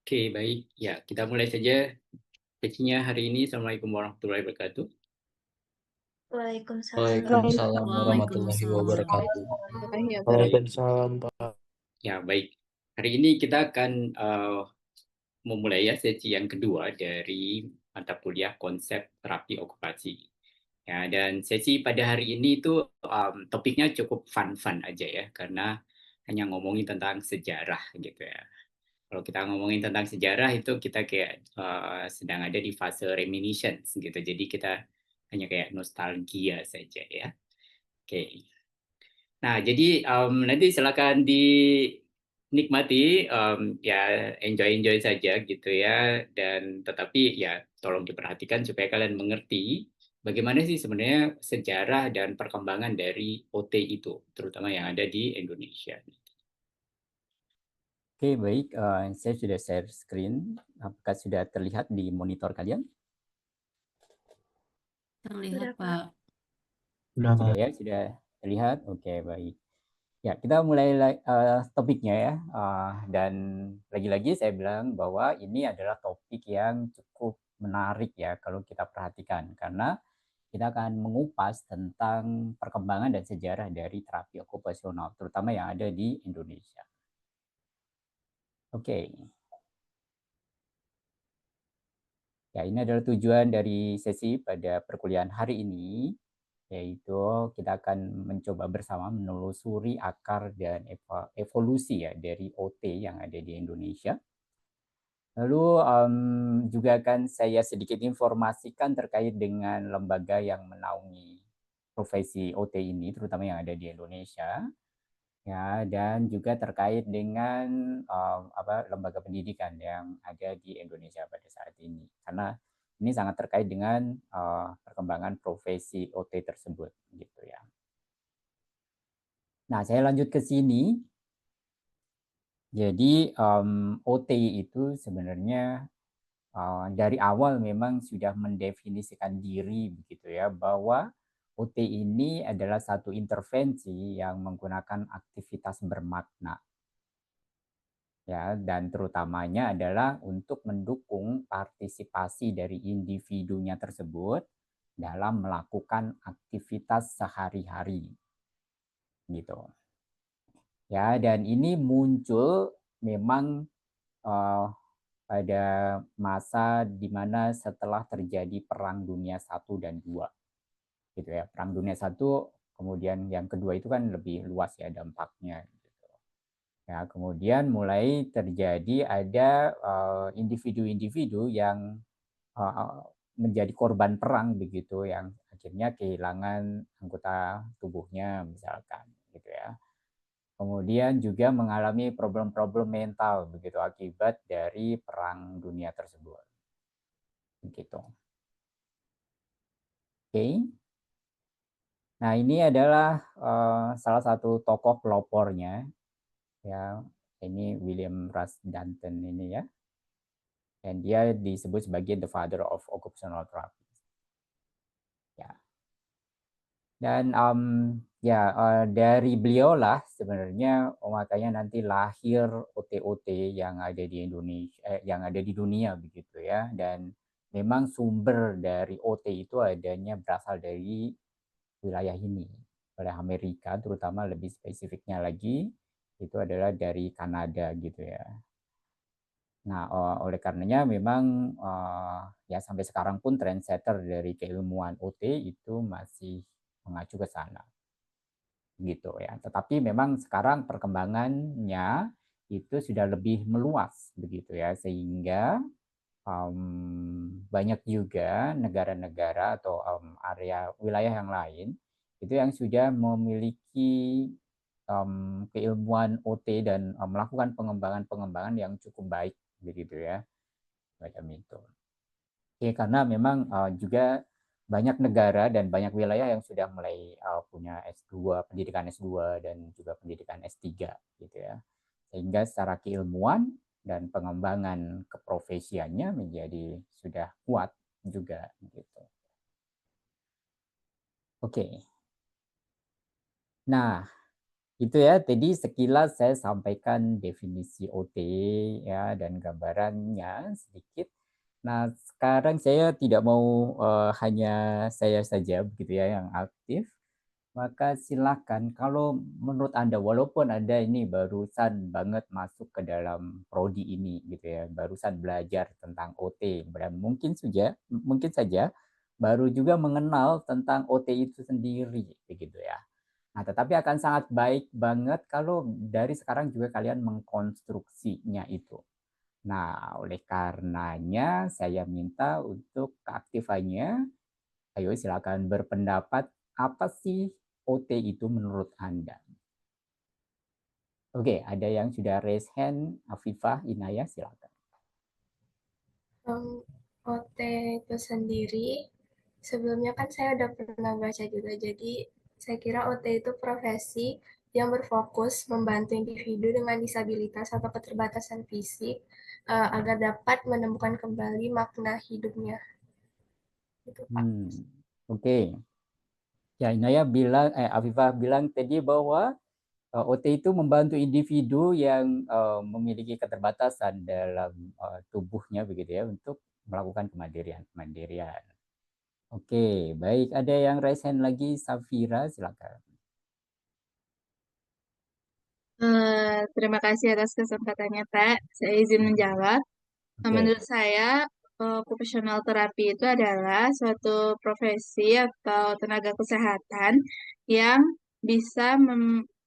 Oke, baik. Ya, kita mulai saja sesinya hari ini. Assalamualaikum warahmatullahi wabarakatuh. Waalaikumsalam. Waalaikumsalam warahmatullahi Waalaikumsalam wabarakatuh. warahmatullahi wabarakatuh. Waalaikumsalam, Pak. Ya, baik. Hari ini kita akan memulai ya sesi yang kedua dari mata kuliah konsep terapi okupasi. Ya, dan sesi pada hari ini itu topiknya cukup fun-fun aja ya, karena hanya ngomongin tentang sejarah gitu ya. Kalau kita ngomongin tentang sejarah itu kita kayak sedang ada di fase reminiscence gitu. Jadi kita hanya kayak nostalgia saja ya. Oke. Nah, jadi nanti silakan dinikmati, ya enjoy-enjoy saja gitu ya. Dan tetapi ya tolong diperhatikan supaya kalian mengerti bagaimana sih sebenarnya sejarah dan perkembangan dari OT itu, terutama yang ada di Indonesia. Oke, baik. Saya sudah share screen. Apakah sudah terlihat di monitor kalian? Terlihat, Sudah, Pak. Sudah ya, sudah terlihat. Oke, baik. Ya, kita mulai topiknya ya. Dan lagi-lagi saya bilang bahwa ini adalah topik yang cukup menarik ya kalau kita perhatikan. Karena kita akan mengupas tentang perkembangan dan sejarah dari terapi okupasional, terutama yang ada di Indonesia. Oke. Ya, ini adalah tujuan dari sesi pada perkuliahan hari ini, yaitu kita akan mencoba bersama menelusuri akar dan evolusi ya dari OT yang ada di Indonesia. Lalu juga akan saya sedikit informasikan terkait dengan lembaga yang menaungi profesi OT ini, terutama yang ada di Indonesia. Ya, dan juga terkait dengan lembaga pendidikan yang ada di Indonesia pada saat ini. Karena ini sangat terkait dengan perkembangan profesi OT tersebut gitu ya. Nah, saya lanjut ke sini. Jadi OT itu sebenarnya dari awal memang sudah mendefinisikan diri begitu ya, bahwa OT ini adalah satu intervensi yang menggunakan aktivitas bermakna. Ya, dan terutamanya adalah untuk mendukung partisipasi dari individunya tersebut dalam melakukan aktivitas sehari-hari gitu. Ya, dan ini muncul memang pada masa di mana setelah terjadi Perang Dunia I dan II gitu ya. Perang Dunia I, kemudian yang kedua itu kan lebih luas ya dampaknya. Ya, kemudian mulai terjadi ada individu-individu yang menjadi korban perang begitu, yang akhirnya kehilangan anggota tubuhnya misalkan gitu ya. Kemudian juga mengalami problem-problem mental begitu akibat dari perang dunia tersebut. Begitu. Oke. Nah, ini adalah salah satu tokoh pelopornya ya. Ini William Rush Danton ini ya. Dan dia disebut sebagai the father of occupational therapy. Ya. Dan dari beliau lah sebenarnya makanya nanti lahir OT-OT yang ada di Indonesia, yang ada di dunia begitu ya. Dan memang sumber dari OT itu adanya berasal dari wilayah ini, wilayah Amerika, terutama lebih spesifiknya lagi itu adalah dari Kanada gitu ya. Nah, oleh karenanya memang ya sampai sekarang pun trendsetter dari keilmuan OT itu masih mengacu ke sana gitu ya. Tetapi memang sekarang perkembangannya itu sudah lebih meluas begitu ya, sehingga banyak juga negara-negara atau area wilayah yang lain itu yang sudah memiliki keilmuan OT dan melakukan pengembangan-pengembangan yang cukup baik begitu ya, macam itu. Oke, karena memang juga banyak negara dan banyak wilayah yang sudah mulai punya S2, pendidikan S2 dan juga pendidikan S3 gitu ya. Sehingga secara keilmuan dan pengembangan keprofesiannya menjadi sudah kuat juga gitu. Oke. Nah, Itu ya, tadi sekilas saya sampaikan definisi OT ya dan gambarannya sedikit. Nah, sekarang saya tidak mau hanya saya saja begitu ya yang aktif. Maka silakan kalau menurut Anda walaupun Anda ini barusan banget masuk ke dalam prodi ini gitu ya, barusan belajar tentang OT dan mungkin saja baru juga mengenal tentang OT itu sendiri begitu ya. Nah, tetapi akan sangat baik banget kalau dari sekarang juga kalian mengkonstruksinya itu. Nah, oleh karenanya saya minta untuk keaktifannya. Ayo silakan berpendapat apa sih OT itu menurut Anda? Oke, ada yang sudah raise hand, Afifah, Inaya, silakan. OT itu sendiri, sebelumnya kan saya udah pernah baca juga, jadi saya kira OT itu profesi yang berfokus membantu individu dengan disabilitas atau keterbatasan fisik agar dapat menemukan kembali makna hidupnya. Gitu, Pak. Oke. Ya, Inaya bilang, Afifah bilang tadi bahwa OT itu membantu individu yang memiliki keterbatasan dalam tubuhnya begitu ya untuk melakukan kemandirian. Oke, baik. Ada yang raise hand lagi, Safira, silakan. Terima kasih atas kesempatannya, Pak. Saya izin menjawab. Oke. Menurut saya, okupasional terapi itu adalah suatu profesi atau tenaga kesehatan yang bisa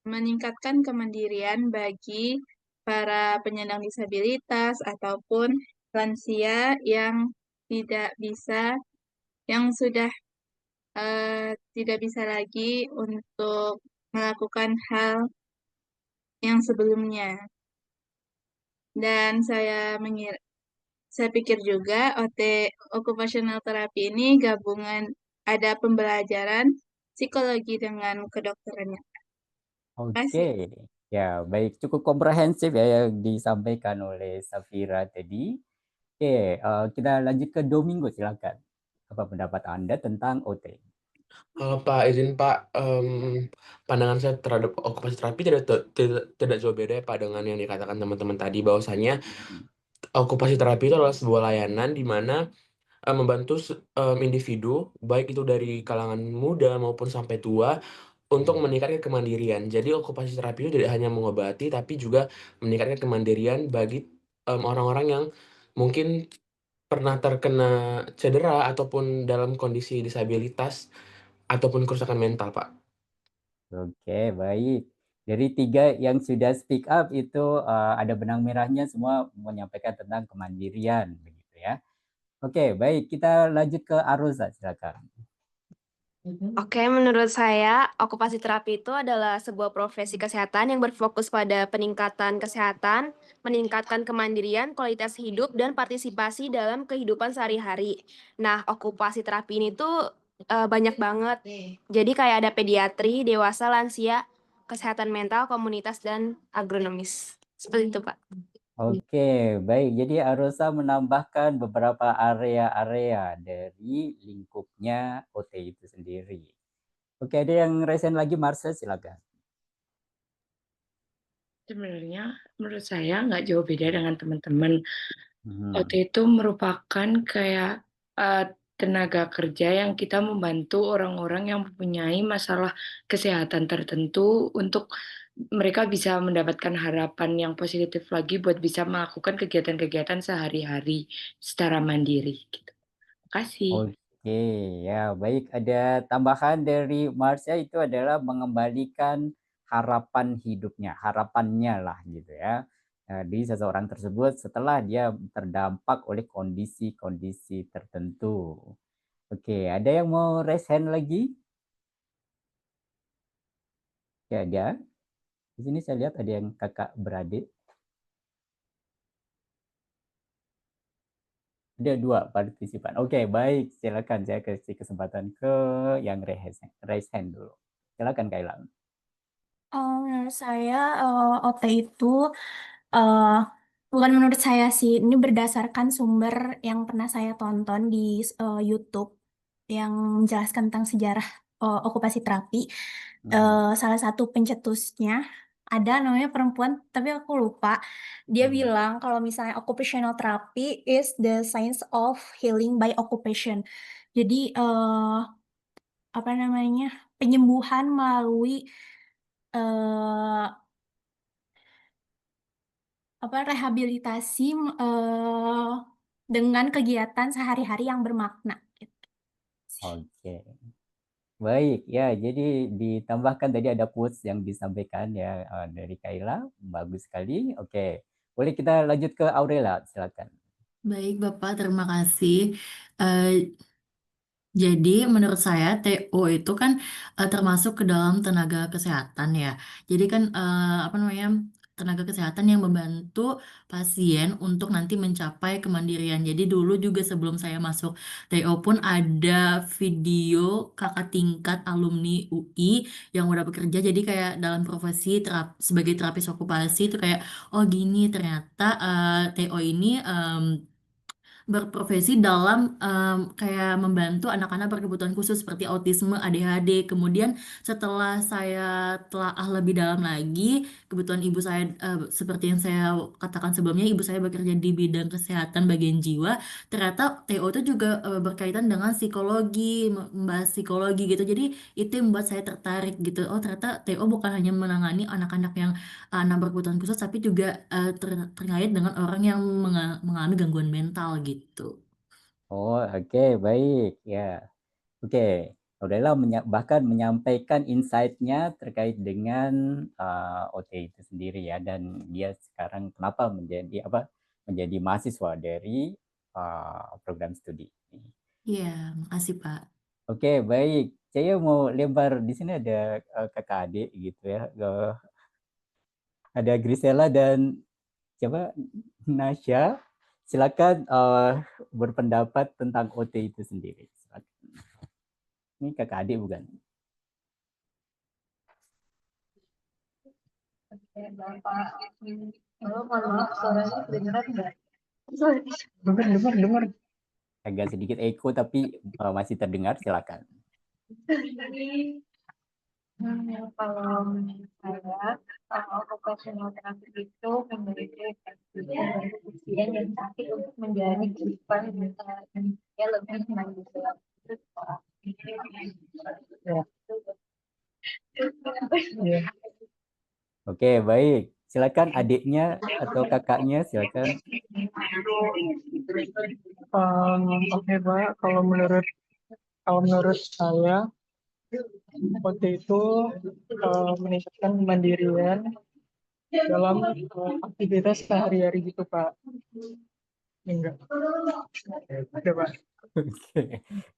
meningkatkan kemandirian bagi para penyandang disabilitas ataupun lansia yang tidak bisa, yang sudah tidak bisa lagi untuk melakukan hal yang sebelumnya. Dan saya pikir juga occupational therapy ini gabungan ada pembelajaran psikologi dengan kedokterannya. Oke, ya baik, cukup komprehensif ya yang disampaikan oleh Safira tadi. Oke, kita lanjut ke Domingo, silakan. Apa pendapat Anda tentang OT? Pak, izin Pak, pandangan saya terhadap okupasi terapi tidak jauh beda ya Pak dengan yang dikatakan teman-teman tadi, bahwasanya okupasi terapi itu adalah sebuah layanan di mana membantu individu, baik itu dari kalangan muda maupun sampai tua, untuk meningkatkan kemandirian. Jadi okupasi terapi itu tidak hanya mengobati, tapi juga meningkatkan kemandirian bagi orang-orang yang mungkin pernah terkena cedera ataupun dalam kondisi disabilitas ataupun kerusakan mental, Pak. Oke, baik. Dari 3 yang sudah speak up itu ada benang merahnya semua menyampaikan tentang kemandirian, begitu ya. Oke, baik. Kita lanjut ke Aroza, silakan. Oke, menurut saya, okupasi terapi itu adalah sebuah profesi kesehatan yang berfokus pada peningkatan kesehatan, meningkatkan kemandirian, kualitas hidup, dan partisipasi dalam kehidupan sehari-hari. Nah, okupasi terapi ini tuh banyak banget. Jadi kayak ada pediatri, dewasa, lansia, kesehatan mental, komunitas, dan agronomis. Seperti itu, Pak. Oke, baik. Jadi Arosa menambahkan beberapa area-area dari lingkupnya OT itu sendiri. Oke, ada yang resen lagi, Marsha, silakan. Sebenarnya menurut saya nggak jauh beda dengan teman-teman. OT itu merupakan kayak tenaga kerja yang kita membantu orang-orang yang mempunyai masalah kesehatan tertentu untuk mereka bisa mendapatkan harapan yang positif lagi buat bisa melakukan kegiatan-kegiatan sehari-hari secara mandiri. Gitu. Terima kasih. Oke, ya baik. Ada tambahan dari Marsha itu adalah mengembalikan harapan hidupnya, harapannya lah gitu ya. Di seseorang tersebut setelah dia terdampak oleh kondisi-kondisi tertentu. Oke, ada yang mau raise hand lagi? Ya, ada. Di sini saya lihat ada yang kakak beradik. Ada 2 partisipan. Oke, baik. Silakan saya kasih kesempatan ke yang raise hand dulu. Silakan Kak Ilham. Menurut saya OT itu bukan menurut saya sih, ini berdasarkan sumber yang pernah saya tonton di YouTube yang menjelaskan tentang sejarah okupasi terapi. salah satu pencetusnya ada namanya perempuan, tapi aku lupa. Dia bilang kalau misalnya occupational therapy is the science of healing by occupation. Jadi apa namanya, penyembuhan melalui rehabilitasi dengan kegiatan sehari-hari yang bermakna. Gitu. Oke. Baik, ya, jadi ditambahkan tadi ada quotes yang disampaikan ya dari Kaila, bagus sekali. Oke, boleh kita lanjut ke Aurela, silakan. Baik, Bapak, terima kasih. Jadi menurut saya TO itu kan termasuk ke dalam tenaga kesehatan ya. Jadi kan apa namanya tenaga kesehatan yang membantu pasien untuk nanti mencapai kemandirian. Jadi dulu juga sebelum saya masuk TO pun ada video kakak tingkat alumni UI yang udah bekerja. Jadi kayak dalam profesi sebagai terapis okupasi itu kayak oh gini ternyata TO ini berprofesi dalam kayak membantu anak-anak berkebutuhan khusus seperti autisme, ADHD. Kemudian setelah saya telaah lebih dalam lagi, kebetulan ibu saya seperti yang saya katakan sebelumnya, ibu saya bekerja di bidang kesehatan bagian jiwa. Ternyata TO itu juga berkaitan dengan psikologi, membahas psikologi gitu. Jadi itu yang membuat saya tertarik gitu. Oh ternyata TO bukan hanya menangani anak-anak yang anak berkebutuhan khusus, tapi juga terkait dengan orang yang mengalami gangguan mental gitu. Oh, oke, baik. Ya, oke. Aurela bahkan menyampaikan insight-nya terkait dengan OT itu sendiri ya, dan dia sekarang kenapa menjadi mahasiswa dari program studi. Iya, makasih Pak. Oke, baik. Saya mau lempar di sini ada kakak adik gitu ya. Ada Grisela dan coba Nasya. Silakan berpendapat tentang OT itu sendiri. Silakan. Ini kakak adik bukan? Oke, Bapak. Kalau maaf, suaranya kedengeran nggak? Dengar. Agak sedikit echo tapi masih terdengar. Silakan. Kalau saya, occupational therapy itu memiliki pasien yang sakit untuk menjalani kehidupan yang lebih mandiri. Oke, baik. Silakan adiknya atau kakaknya, silakan. Oke, Pak. Kalau menurut saya, OT itu meningkatkan kemandirian dalam aktivitas sehari-hari gitu, Pak. Enggak. Ada, Pak.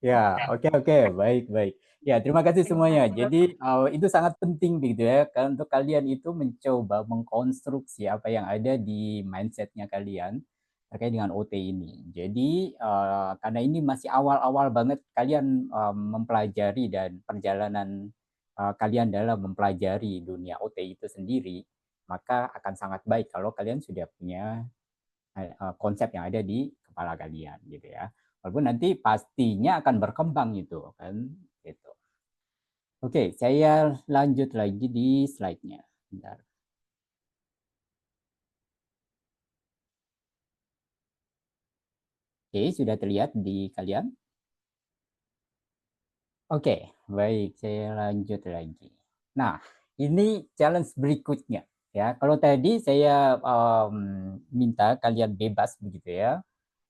Ya, oke, baik. Ya, terima kasih semuanya. Jadi itu sangat penting begitu ya, untuk kalian itu mencoba mengkonstruksi apa yang ada di mindsetnya kalian terkait dengan OT ini. Jadi karena ini masih awal-awal banget kalian mempelajari dan perjalanan kalian dalam mempelajari dunia OT itu sendiri, maka akan sangat baik kalau kalian sudah punya konsep yang ada di kepala kalian gitu ya. Walaupun nanti pastinya akan berkembang itu kan gitu. Oke, saya lanjut lagi di slide-nya. Bentar. Oke, sudah terlihat di kalian? Oke, baik, saya lanjut lagi. Nah, ini challenge berikutnya ya. Kalau tadi saya minta kalian bebas begitu ya.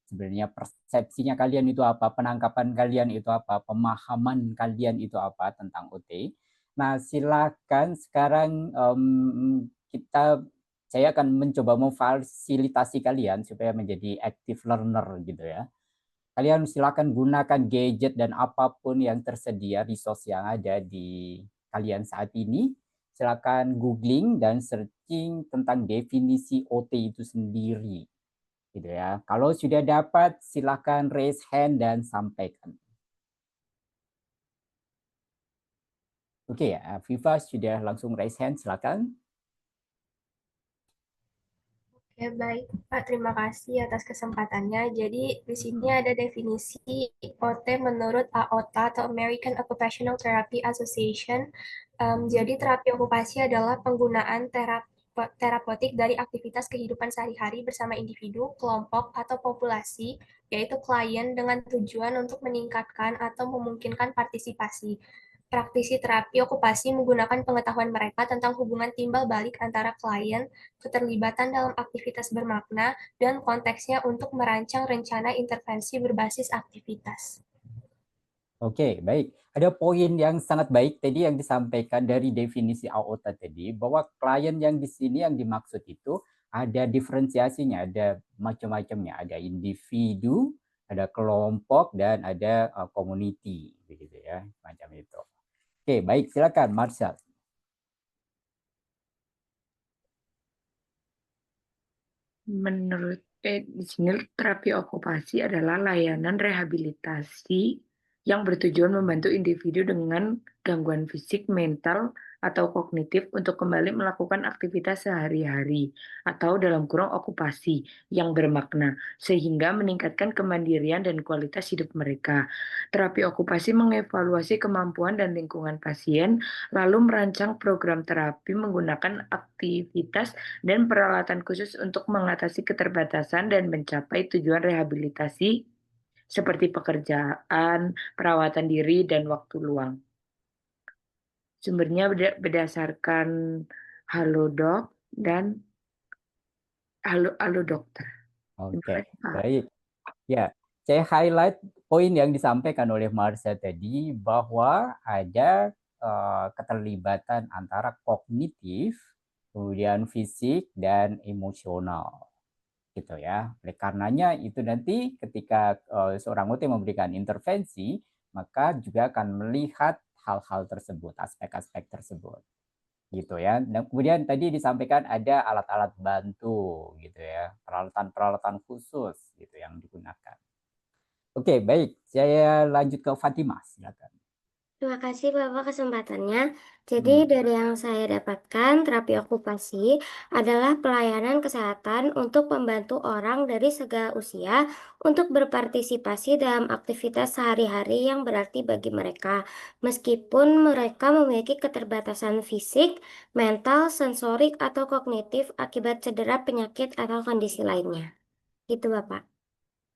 Sebenarnya persepsinya kalian itu apa, penangkapan kalian itu apa, pemahaman kalian itu apa tentang OT. Nah, silakan sekarang saya akan mencoba memfasilitasi kalian supaya menjadi active learner gitu ya. Kalian silakan gunakan gadget dan apapun yang tersedia, resource yang ada di kalian saat ini. Silakan googling dan searching tentang definisi OT itu sendiri. Gitu ya. Kalau sudah dapat, silakan raise hand dan sampaikan. Oke ya, Viva sudah langsung raise hand, silakan. Oke, baik Pak, terima kasih atas kesempatannya. Jadi di sini ada definisi OT menurut AOTA atau American Occupational Therapy Association Jadi terapi okupasi adalah penggunaan terapeutik dari aktivitas kehidupan sehari-hari bersama individu, kelompok, atau populasi, yaitu klien dengan tujuan untuk meningkatkan atau memungkinkan partisipasi. Praktisi terapi okupasi menggunakan pengetahuan mereka tentang hubungan timbal balik antara klien, keterlibatan dalam aktivitas bermakna, dan konteksnya untuk merancang rencana intervensi berbasis aktivitas. Oke, baik. Ada poin yang sangat baik tadi yang disampaikan dari definisi AOTA tadi, bahwa klien yang di sini yang dimaksud itu ada diferensiasinya, ada macam-macamnya, ada individu, ada kelompok, dan ada community, begitu ya, macam itu. Oke, baik, silakan Marshall. Menurut di sini terapi okupasi adalah layanan rehabilitasi yang bertujuan membantu individu dengan gangguan fisik, mental, atau kognitif untuk kembali melakukan aktivitas sehari-hari atau dalam kurung okupasi yang bermakna sehingga meningkatkan kemandirian dan kualitas hidup mereka. Terapi okupasi mengevaluasi kemampuan dan lingkungan pasien lalu merancang program terapi menggunakan aktivitas dan peralatan khusus untuk mengatasi keterbatasan dan mencapai tujuan rehabilitasi seperti pekerjaan, perawatan diri, dan waktu luang. Sumbernya berdasarkan Halodoc dan Halo Dokter. Oke, baik. Ya, saya highlight poin yang disampaikan oleh Marsha tadi bahwa ada keterlibatan antara kognitif, kemudian fisik dan emosional, gitu ya. Oleh karenanya itu nanti ketika seorang OT memberikan intervensi, maka juga akan melihat hal-hal tersebut, aspek-aspek tersebut, gitu ya. Dan kemudian tadi disampaikan ada alat-alat bantu, gitu ya, peralatan-peralatan khusus, gitu yang digunakan. Oke, baik. Saya lanjut ke Fatimah, silakan. Terima kasih Bapak kesempatannya. Jadi dari yang saya dapatkan, terapi okupasi adalah pelayanan kesehatan untuk membantu orang dari segala usia untuk berpartisipasi dalam aktivitas sehari-hari yang berarti bagi mereka, meskipun mereka memiliki keterbatasan fisik, mental, sensorik, atau kognitif akibat cedera, penyakit, atau kondisi lainnya. Gitu Bapak.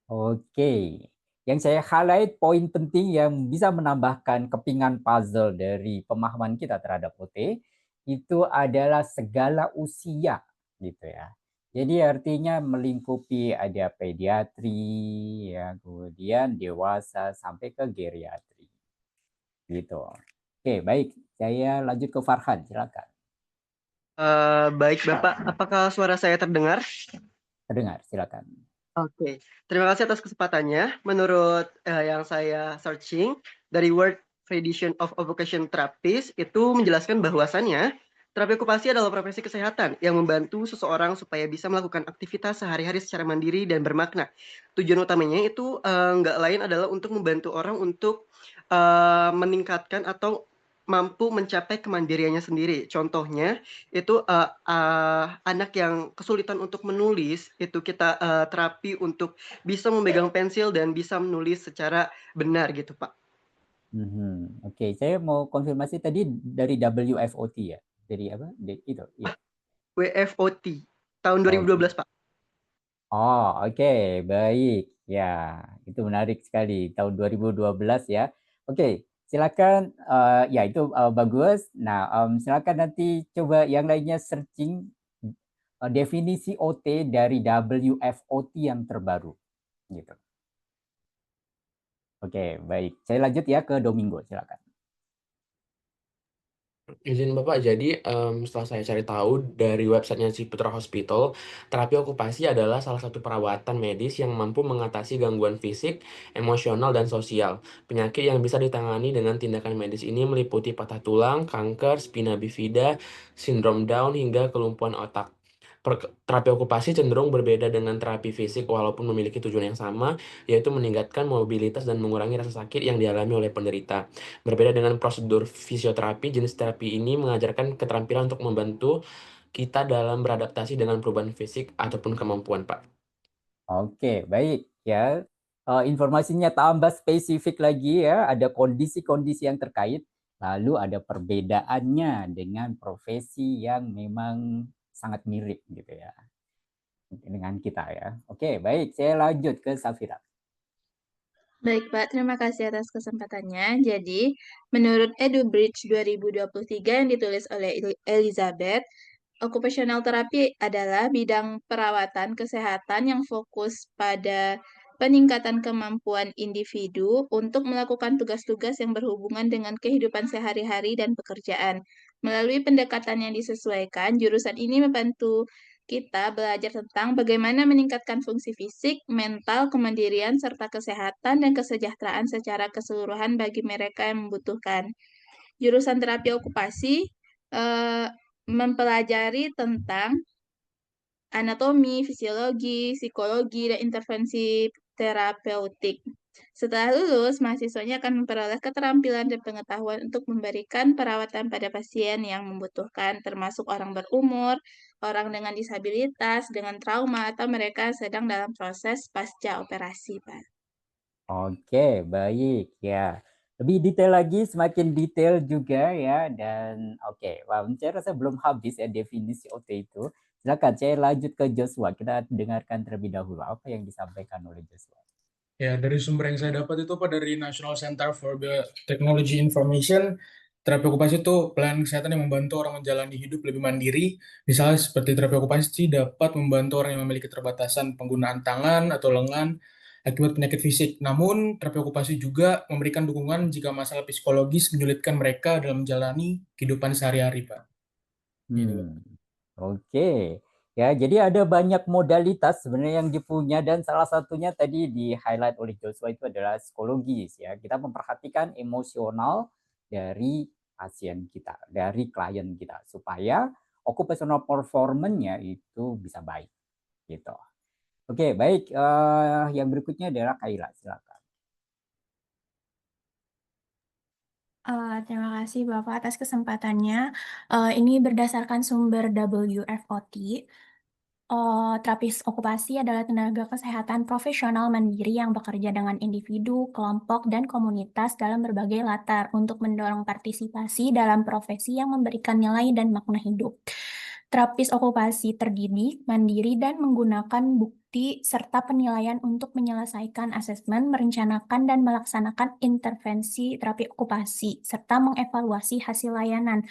Oke. Yang saya highlight poin penting yang bisa menambahkan kepingan puzzle dari pemahaman kita terhadap OT itu adalah segala usia, gitu ya. Jadi artinya melingkupi ada pediatri, ya, kemudian dewasa sampai ke geriatri, gitu. Oke, baik. Saya lanjut ke Farhan, silakan. Baik Bapak, apakah suara saya terdengar? Terdengar, silakan. Oke, terima kasih atas kesempatannya. Menurut yang saya searching dari World Federation of Occupational Therapists itu menjelaskan bahwasannya terapi okupasi adalah profesi kesehatan yang membantu seseorang supaya bisa melakukan aktivitas sehari-hari secara mandiri dan bermakna. Tujuan utamanya itu nggak lain adalah untuk membantu orang untuk meningkatkan atau mampu mencapai kemandiriannya sendiri. Contohnya itu anak yang kesulitan untuk menulis itu kita terapi untuk bisa memegang pensil dan bisa menulis secara benar gitu Pak. Oke, saya mau konfirmasi tadi dari WFOT ya, dari apa? Itu, ya. WFOT tahun 2012 Pak. Oh, oke, baik. Ya, itu menarik sekali tahun 2012 ya. Oke, silakan. Ya itu bagus. Nah, silakan nanti coba yang lainnya searching definisi OT dari WFOT yang terbaru, gitu. Oke, baik. Saya lanjut ya ke Domingo, silakan. Izin Bapak, jadi setelah saya cari tahu dari websitenya Ciputra Hospital, terapi okupasi adalah salah satu perawatan medis yang mampu mengatasi gangguan fisik, emosional, dan sosial. Penyakit yang bisa ditangani dengan tindakan medis ini meliputi patah tulang, kanker, spina bifida, sindrom Down, hingga kelumpuhan otak. Terapi okupasi cenderung berbeda dengan terapi fisik walaupun memiliki tujuan yang sama, yaitu meningkatkan mobilitas dan mengurangi rasa sakit yang dialami oleh penderita. Berbeda dengan prosedur fisioterapi, jenis terapi ini mengajarkan keterampilan untuk membantu kita dalam beradaptasi dengan perubahan fisik ataupun kemampuan, Pak. Oke, baik ya. Informasinya tambah spesifik lagi ya, ada kondisi-kondisi yang terkait. lalu ada perbedaannya dengan profesi yang memang sangat mirip gitu ya dengan kita ya. Oke, baik, saya lanjut ke Safira. Baik, Pak. Terima kasih atas kesempatannya. Jadi, menurut EduBridge 2023 yang ditulis oleh Elizabeth, occupational therapy adalah bidang perawatan kesehatan yang fokus pada peningkatan kemampuan individu untuk melakukan tugas-tugas yang berhubungan dengan kehidupan sehari-hari dan pekerjaan. Melalui pendekatan yang disesuaikan, jurusan ini membantu kita belajar tentang bagaimana meningkatkan fungsi fisik, mental, kemandirian, serta kesehatan dan kesejahteraan secara keseluruhan bagi mereka yang membutuhkan. Jurusan terapi okupasi mempelajari tentang anatomi, fisiologi, psikologi, dan intervensi terapeutik. Setelah lulus, mahasiswanya akan memperoleh keterampilan dan pengetahuan untuk memberikan perawatan pada pasien yang membutuhkan, termasuk orang berumur, orang dengan disabilitas, dengan trauma, atau mereka sedang dalam proses pasca operasi, Pak. Oke, baik ya. Lebih detail lagi, semakin detail juga ya. Dan oke, wah, saya rasa belum habis ya definisi OT itu. Silakan, saya lanjut ke Joshua. Kita dengarkan terlebih dahulu apa yang disampaikan oleh Joshua. Ya, dari sumber yang saya dapat itu Pak dari National Center for Biotechnology Information, terapi okupasi itu pelayanan kesehatan yang membantu orang menjalani hidup lebih mandiri. Misalnya seperti terapi okupasi dapat membantu orang yang memiliki keterbatasan penggunaan tangan atau lengan akibat penyakit fisik. Namun, terapi okupasi juga memberikan dukungan jika masalah psikologis menyulitkan mereka dalam menjalani kehidupan sehari-hari, Pak. Oke. Ya, jadi ada banyak modalitas sebenarnya yang dipunya dan salah satunya tadi di-highlight oleh Joshua itu adalah psikologis ya. Kita memperhatikan emosional dari pasien kita, dari klien kita supaya occupational performance-nya itu bisa baik gitu. Oke, baik. Yang berikutnya adalah Kaila, silakan. Terima kasih Bapak atas kesempatannya. Ini berdasarkan sumber WFOT. Terapis okupasi adalah tenaga kesehatan profesional mandiri yang bekerja dengan individu, kelompok, dan komunitas dalam berbagai latar untuk mendorong partisipasi dalam profesi yang memberikan nilai dan makna hidup. Terapis okupasi terdidik, mandiri, dan menggunakan bukti serta penilaian untuk menyelesaikan asesmen, merencanakan, dan melaksanakan intervensi terapi okupasi, serta mengevaluasi hasil layanan.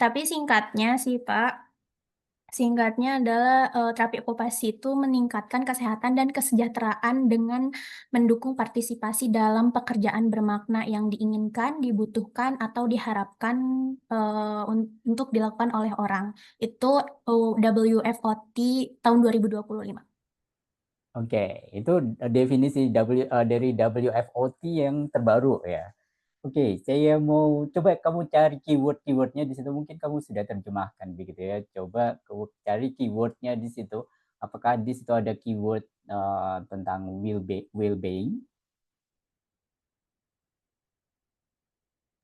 Tapi singkatnya sih Pak, adalah terapi okupasi itu meningkatkan kesehatan dan kesejahteraan dengan mendukung partisipasi dalam pekerjaan bermakna yang diinginkan, dibutuhkan, atau diharapkan untuk dilakukan oleh orang. Itu WFOT tahun 2025. Oke, itu definisi dari WFOT yang terbaru ya. Oke, saya mau coba kamu cari keyword-keywordnya di situ. Mungkin kamu sudah terjemahkan begitu ya. Coba kamu cari keywordnya di situ. Apakah di situ ada keyword tentang well-being?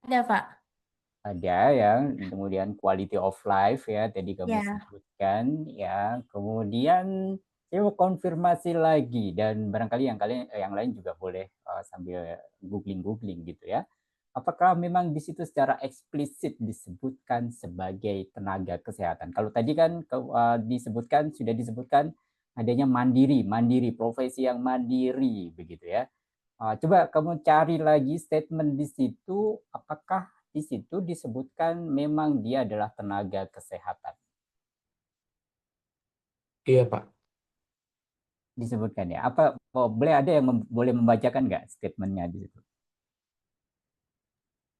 Ada, Pak. Ada ya. Kemudian quality of life ya. Tadi kamu sebutkan ya. Kemudian saya mau konfirmasi lagi dan barangkali yang lain juga boleh sambil googling gitu ya. Apakah memang di situ secara eksplisit disebutkan sebagai tenaga kesehatan? Kalau tadi kan sudah disebutkan adanya mandiri, profesi yang mandiri begitu ya. Coba kamu cari lagi statement di situ, apakah di situ disebutkan memang dia adalah tenaga kesehatan? Iya, Pak. Disebutkan ya. Apa boleh ada yang boleh membacakan nggak statementnya di situ?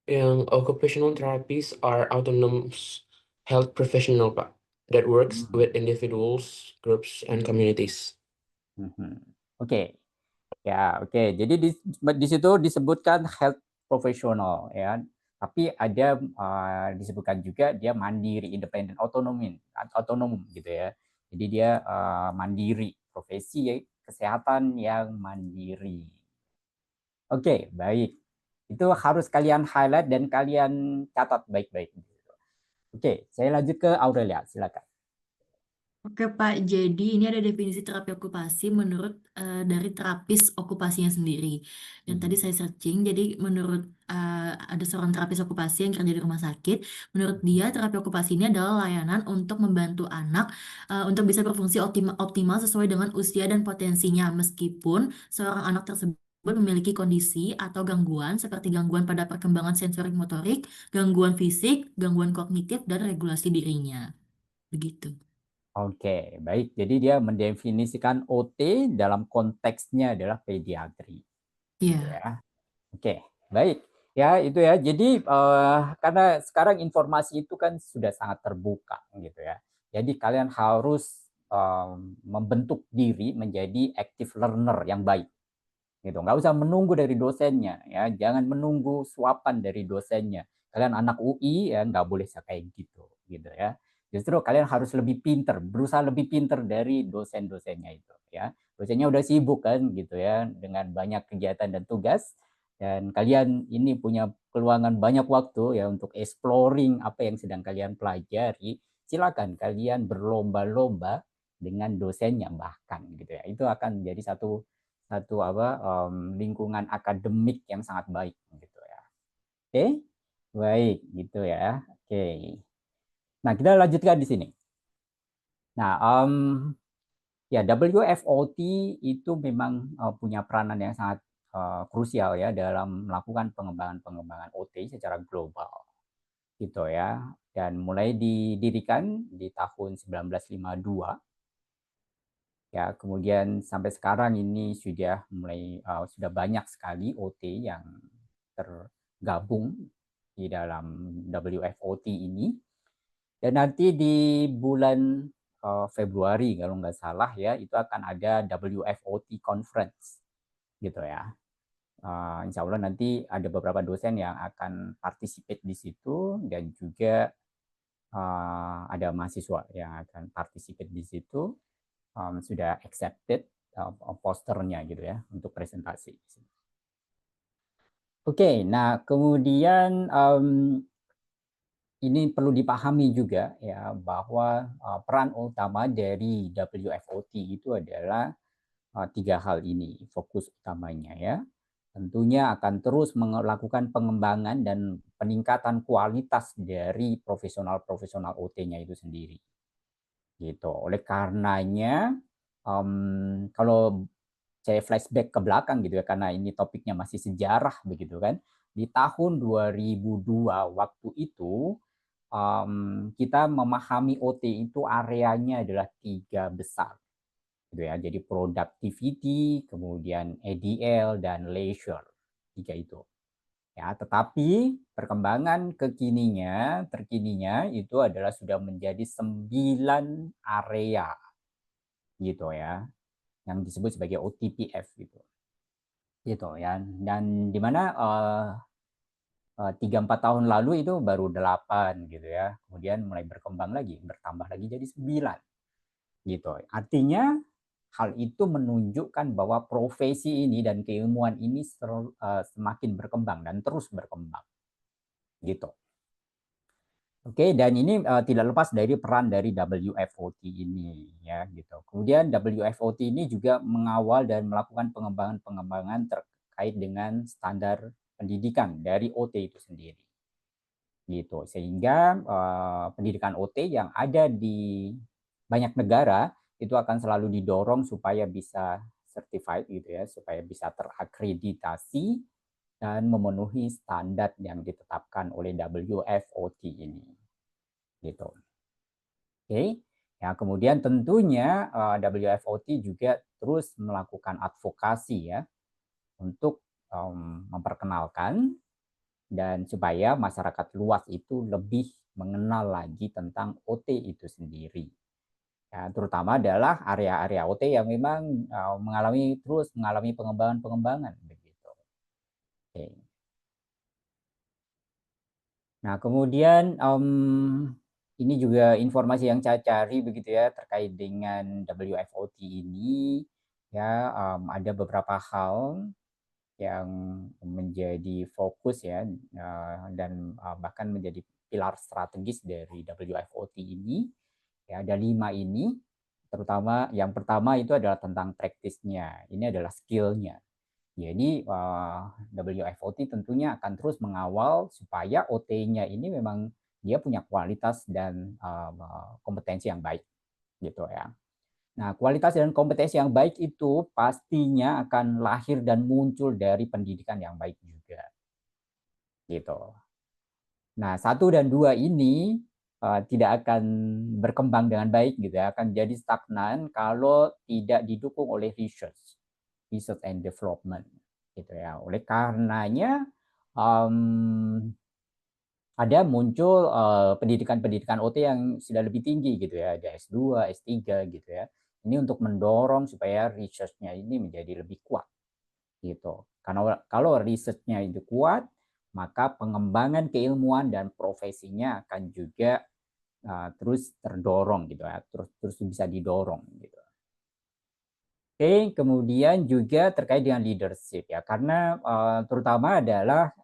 Yang occupational therapists are autonomous health professional, Pak, that works with individuals, groups, and communities. Oke. Ya, oke. Jadi di situ disebutkan health professional ya. Tapi ada disebutkan juga dia mandiri, independen, otonom gitu ya. Jadi dia mandiri, profesi kesehatan yang mandiri. Oke, baik. Itu harus kalian highlight dan kalian catat baik-baik. Oke, saya lanjut ke Aurelia, silakan. Oke Pak, jadi ini ada definisi terapi okupasi menurut dari terapis okupasinya sendiri. Dan tadi saya searching, jadi menurut ada seorang terapis okupasi yang kerja di rumah sakit, menurut dia terapi okupasi ini adalah layanan untuk membantu anak untuk bisa berfungsi optimal sesuai dengan usia dan potensinya, meskipun seorang anak tersebut memiliki kondisi atau gangguan seperti gangguan pada perkembangan sensorik motorik, gangguan fisik, gangguan kognitif, dan regulasi dirinya. Begitu. Oke, baik. Jadi dia mendefinisikan OT dalam konteksnya adalah pediatri. Gitu Iya. ya. Oke, baik. Ya, itu ya. Jadi karena sekarang informasi itu kan sudah sangat terbuka gitu ya. Jadi kalian harus membentuk diri menjadi active learner yang baik. Gitu. Nggak usah menunggu dari dosennya ya. Jangan menunggu suapan dari dosennya. Kalian anak UI ya nggak boleh kayak gitu ya. Justru kalian harus lebih pinter, berusaha lebih pinter dari dosen-dosennya itu ya. Dosennya udah sibuk kan gitu ya dengan banyak kegiatan dan tugas, dan kalian ini punya peluangan banyak waktu ya untuk exploring apa yang sedang kalian pelajari. Silakan kalian berlomba-lomba dengan dosennya bahkan gitu ya. Itu akan jadi satu lingkungan akademik yang sangat baik gitu ya. Oke, baik gitu ya. Oke. Nah, kita lanjutkan di sini. Nah, ya WFOT itu memang punya peranan yang sangat krusial ya dalam melakukan pengembangan OT secara global, gitu ya. Dan mulai didirikan di tahun 1952, ya. Kemudian sampai sekarang ini sudah banyak sekali OT yang tergabung di dalam WFOT ini. Dan nanti di bulan Februari kalau nggak salah ya, itu akan ada WFOT Conference gitu ya. Insya Allah nanti ada beberapa dosen yang akan participate di situ, dan juga ada mahasiswa yang akan participate di situ, sudah accepted posternya gitu ya untuk presentasi. Oke, nah kemudian ini perlu dipahami juga ya bahwa peran utama dari WFOT itu adalah 3 hal ini, fokus utamanya ya. Tentunya akan terus melakukan pengembangan dan peningkatan kualitas dari profesional OT-nya itu sendiri. Gitu. Oleh karenanya kalau saya flashback ke belakang gitu ya, karena ini topiknya masih sejarah begitu kan. Di tahun 2002 waktu itu kita memahami OT itu areanya adalah 3 besar gitu ya. Jadi productivity, kemudian ADL, dan leisure. 3 itu. Ya, tetapi perkembangan terkininya itu adalah sudah menjadi 9 area gitu ya, yang disebut sebagai OTPF gitu. Gitu ya. Dan di mana 3-4 tahun lalu itu baru 8 gitu ya. Kemudian mulai berkembang lagi, bertambah lagi jadi 9 gitu. Artinya hal itu menunjukkan bahwa profesi ini dan keilmuan ini semakin berkembang dan terus berkembang gitu. Oke, dan ini tidak lepas dari peran dari WFOT ini ya gitu. Kemudian WFOT ini juga mengawal dan melakukan pengembangan terkait dengan standar pendidikan dari OT itu sendiri. Gitu. Sehingga pendidikan OT yang ada di banyak negara itu akan selalu didorong supaya bisa certified gitu ya, supaya bisa terakreditasi dan memenuhi standar yang ditetapkan oleh WFOT ini. Gitu. Oke. Ya, kemudian tentunya WFOT juga terus melakukan advokasi ya untuk memperkenalkan dan supaya masyarakat luas itu lebih mengenal lagi tentang OT itu sendiri. Ya, terutama adalah area-area OT yang memang terus mengalami pengembangan begitu. Oke. Nah, kemudian ini juga informasi yang saya cari begitu ya terkait dengan WFOT ini ya, ada beberapa hal yang menjadi fokus ya dan bahkan menjadi pilar strategis dari WFOT ini ya. Ada 5 ini terutama yang pertama itu adalah tentang praktisnya. Ini adalah skill-nya. Jadi WFOT tentunya akan terus mengawal supaya OT-nya ini memang dia punya kualitas dan kompetensi yang baik, gitu ya. Nah, kualitas dan kompetensi yang baik itu pastinya akan lahir dan muncul dari pendidikan yang baik juga, gitu. Nah, 1 dan 2 ini tidak akan berkembang dengan baik, gitu ya, akan jadi stagnan kalau tidak didukung oleh research and development, gitu ya. Oleh karenanya ada muncul pendidikan-pendidikan OT yang sudah lebih tinggi, gitu ya, ada S2, S3, gitu ya. Ini untuk mendorong supaya research-nya ini menjadi lebih kuat, gitu. Karena kalau research-nya itu kuat, maka pengembangan keilmuan dan profesinya akan juga terus terdorong, gitu ya, terus bisa didorong, gitu. Oke, kemudian juga terkait dengan leadership ya, karena terutama adalah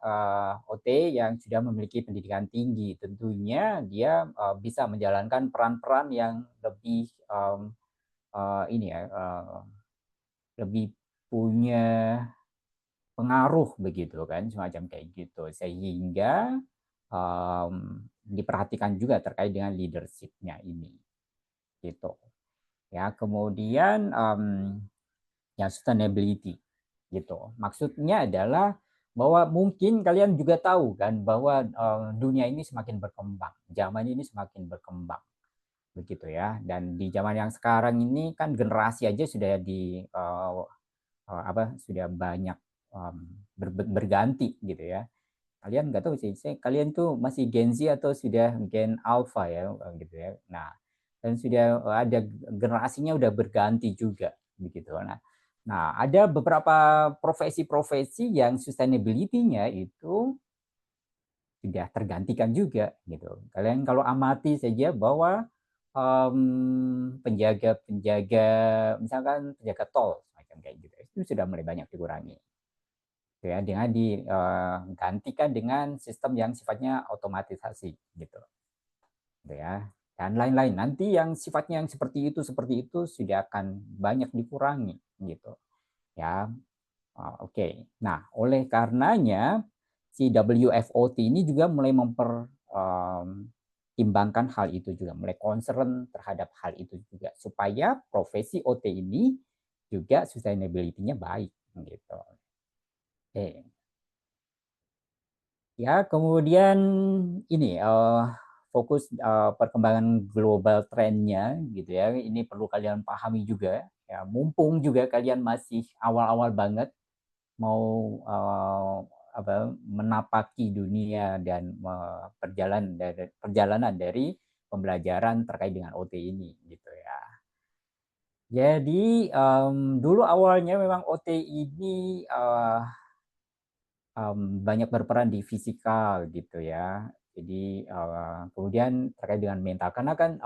OT yang sudah memiliki pendidikan tinggi, tentunya dia bisa menjalankan peran-peran yang lebih lebih punya pengaruh begitu kan, semacam kayak gitu, sehingga diperhatikan juga terkait dengan leadership-nya ini, gitu. Ya, kemudian yang sustainability, gitu. Maksudnya adalah bahwa mungkin kalian juga tahu kan bahwa dunia ini semakin berkembang, zaman ini semakin berkembang, begitu ya. Dan di zaman yang sekarang ini kan generasi aja sudah sudah banyak berganti, gitu ya. Kalian nggak tahu sih, kalian tuh masih Gen Z atau sudah Gen Alpha ya, gitu ya. Nah, dan sudah ada generasinya udah berganti juga, begitu. Nah, ada beberapa profesi-profesi yang sustainability-nya itu sudah tergantikan juga, gitu. Kalian kalau amati saja bahwa penjaga-penjaga, misalkan penjaga tol, semacam kayak gitu, itu sudah mulai banyak dikurangi. Ya, dengan digantikan dengan sistem yang sifatnya otomatisasi, gitu ya, dan lain-lain. Nanti yang sifatnya yang seperti itu sudah akan banyak dikurangi, gitu ya. Oke. Nah, oleh karenanya si WFOT ini juga mulai mempertimbangkan hal itu juga, mulai concern terhadap hal itu juga, supaya profesi OT ini juga sustainability-nya baik, gitu. Oke. Ya, kemudian ini fokus perkembangan global trend-nya, gitu ya. Ini perlu kalian pahami juga ya, mumpung juga kalian masih awal-awal banget mau menapaki dunia dan perjalanan dari pembelajaran terkait dengan OT ini, gitu ya. Jadi dulu awalnya memang OT ini banyak berperan di fisikal, gitu ya. Jadi kemudian terkait dengan mental, karena kan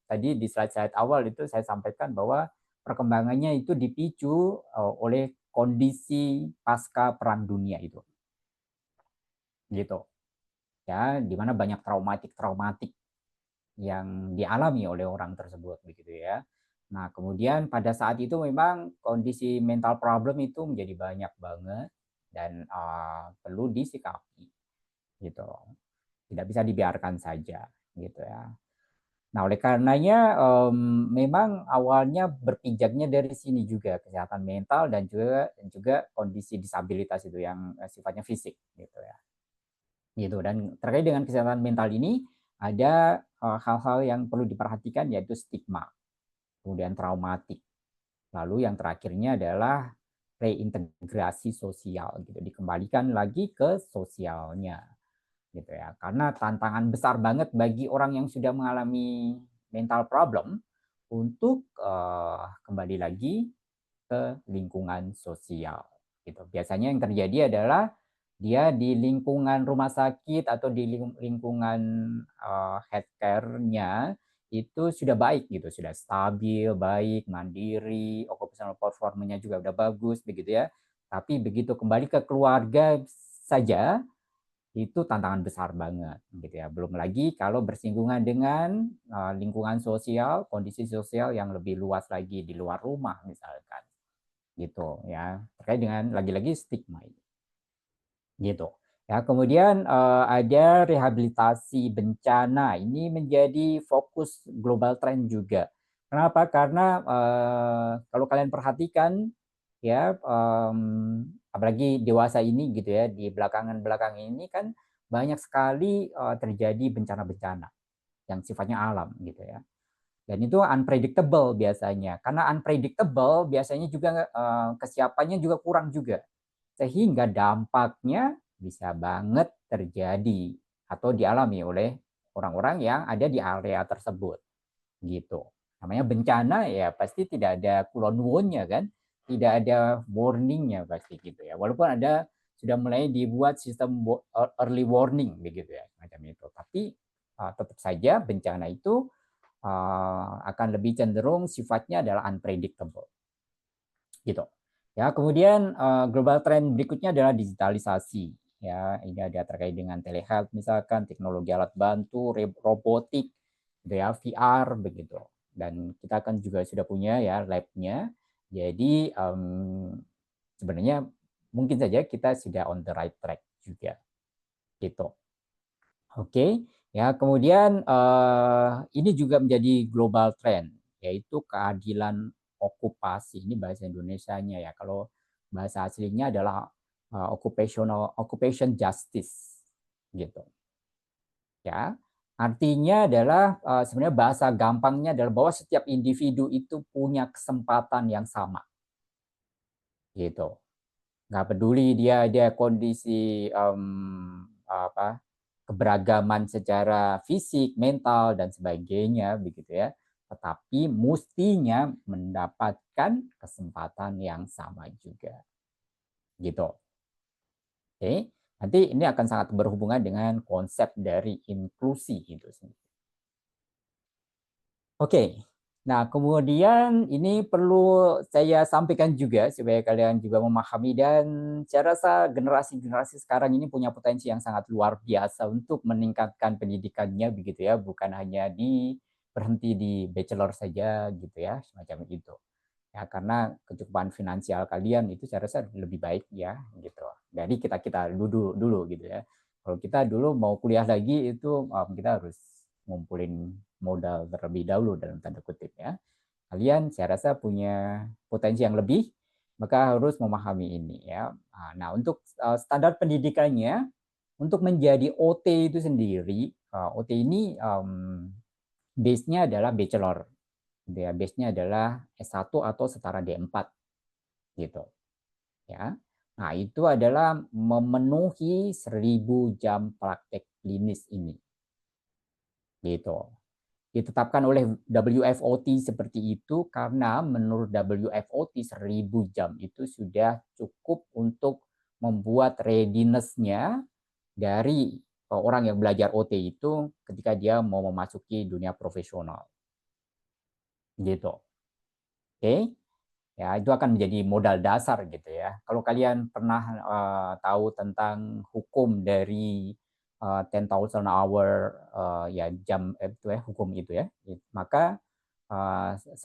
tadi di slide-slide awal itu saya sampaikan bahwa perkembangannya itu dipicu oleh kondisi pasca Perang Dunia itu, gitu ya, di mana banyak traumatik yang dialami oleh orang tersebut, begitu ya. Nah, kemudian pada saat itu memang kondisi mental problem itu menjadi banyak banget dan perlu disikapi, gitu. Tidak bisa dibiarkan saja, gitu ya. Nah, oleh karenanya memang awalnya berpijaknya dari sini juga, kesehatan mental dan juga kondisi disabilitas itu yang sifatnya fisik, gitu ya. Gitu. Dan terkait dengan kesehatan mental ini ada hal-hal yang perlu diperhatikan, yaitu stigma, kemudian traumatik. Lalu yang terakhirnya adalah reintegrasi sosial, gitu, dikembalikan lagi ke sosialnya, gitu ya. Karena tantangan besar banget bagi orang yang sudah mengalami mental problem untuk kembali lagi ke lingkungan sosial, gitu. Biasanya yang terjadi adalah dia di lingkungan rumah sakit atau di lingkungan healthcare-nya itu sudah baik, gitu, sudah stabil, baik, mandiri, occupational performance-nya juga udah bagus, begitu ya. Tapi begitu kembali ke keluarga saja, itu tantangan besar banget gitu ya. Belum lagi kalau bersinggungan dengan lingkungan sosial, kondisi sosial yang lebih luas lagi di luar rumah misalkan. Gitu ya. Terkait dengan lagi-lagi stigma ini. Gitu. Ya, kemudian ada rehabilitasi bencana. Ini menjadi fokus global trend juga. Kenapa? Karena kalau kalian perhatikan ya, apalagi dewasa ini gitu ya, di belakangan ini kan banyak sekali terjadi bencana-bencana yang sifatnya alam gitu ya. Dan itu unpredictable biasanya. Karena unpredictable biasanya juga kesiapannya juga kurang juga. Sehingga dampaknya bisa banget terjadi atau dialami oleh orang-orang yang ada di area tersebut. Gitu. Namanya bencana ya pasti tidak ada kulon nuwunnya kan, tidak ada warningnya pasti gitu ya. Walaupun ada sudah mulai dibuat sistem early warning begitu ya macam itu. Tapi tetap saja bencana itu akan lebih cenderung sifatnya adalah unpredictable. Gitu. Ya, kemudian global trend berikutnya adalah digitalisasi. Ya, ini ada terkait dengan telehealth misalkan, teknologi alat bantu, robotik, ya, VR begitu. Dan kita kan juga sudah punya ya lab-nya. Jadi sebenarnya mungkin saja kita sudah on the right track juga. Gitu. Oke, ya kemudian ini juga menjadi global trend, yaitu keadilan okupasi. Ini bahasa Indonesianya ya. Kalau bahasa aslinya adalah occupation justice, gitu. Ya, artinya adalah sebenarnya bahasa gampangnya adalah bahwa setiap individu itu punya kesempatan yang sama, gitu. Nggak peduli dia ada kondisi keberagaman secara fisik, mental dan sebagainya begitu ya. Tetapi mestinya mendapatkan kesempatan yang sama juga. Gitu. Oke, nanti ini akan sangat berhubungan dengan konsep dari inklusi itu sendiri. Oke. Nah, kemudian ini perlu saya sampaikan juga supaya kalian juga memahami dan saya rasa generasi-generasi sekarang ini punya potensi yang sangat luar biasa untuk meningkatkan pendidikannya begitu ya, bukan hanya berhenti di bachelor saja gitu ya, semacam itu. Ya, karena kecukupan finansial kalian itu saya rasa lebih baik ya gitu. Dari kita dulu gitu ya. Kalau kita dulu mau kuliah lagi itu kita harus ngumpulin modal terlebih dahulu dalam tanda kutip ya. Kalian saya rasa punya potensi yang lebih, maka harus memahami ini ya. Nah, untuk standar pendidikannya, untuk menjadi OT itu sendiri, OT ini base-nya adalah bachelor. Dia base-nya adalah S1 atau setara D4 gitu. Ya. Nah, itu adalah memenuhi 1000 jam praktek klinis ini. Gitu. Ditetapkan oleh WFOT seperti itu karena menurut WFOT 1000 jam itu sudah cukup untuk membuat readiness-nya dari orang yang belajar OT itu ketika dia mau memasuki dunia profesional. Gitu. Oke. Ya, itu akan menjadi modal dasar gitu ya. Kalau kalian pernah tahu tentang hukum dari 10,000 hour ya jam itu ya, hukum itu ya, maka 10.000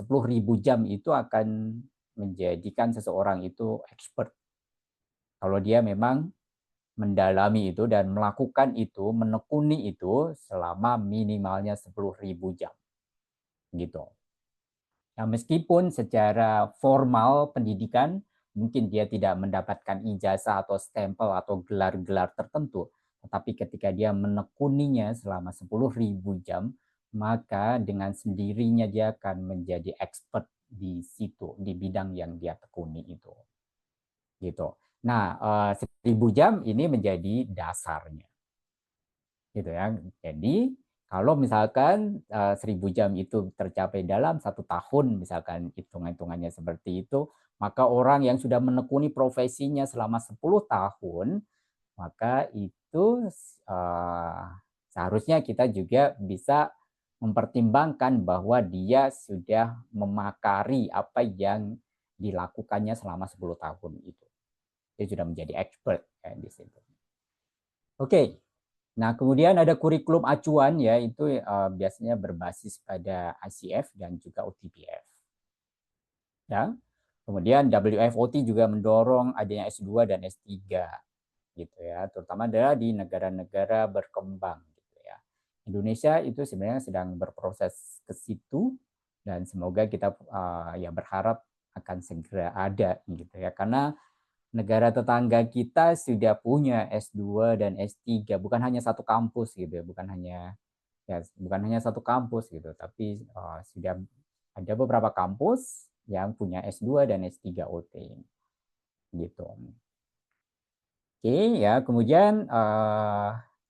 jam itu akan menjadikan seseorang itu expert. Kalau dia memang mendalami itu dan melakukan itu, menekuni itu selama minimalnya 10.000 jam. Gitu. Nah, meskipun secara formal pendidikan mungkin dia tidak mendapatkan ijazah atau stempel atau gelar-gelar tertentu, tetapi ketika dia menekuninya selama 10.000 jam, maka dengan sendirinya dia akan menjadi expert di situ, di bidang yang dia tekuni itu. Gitu. Nah, 1000 jam ini menjadi dasarnya. Gitu ya. Jadi kalau misalkan 1000 jam itu tercapai dalam 1 tahun, misalkan hitung-hitungannya seperti itu, maka orang yang sudah menekuni profesinya selama 10 tahun, maka itu seharusnya kita juga bisa mempertimbangkan bahwa dia sudah memakari apa yang dilakukannya selama 10 tahun itu. Dia sudah menjadi expert ya, di situ. Oke. Nah, kemudian ada kurikulum acuan ya, itu biasanya berbasis pada ICF dan juga OTPF. Ya. Kemudian WFOT juga mendorong adanya S2 dan S3 gitu ya, terutama adalah di negara-negara berkembang gitu ya. Indonesia itu sebenarnya sedang berproses ke situ dan semoga kita ya berharap akan segera ada gitu ya, karena negara tetangga kita sudah punya S2 dan S3, bukan hanya satu kampus gitu ya, bukan hanya satu kampus gitu, tapi sudah ada beberapa kampus yang punya S2 dan S3 OT gitu. Oke ya, kemudian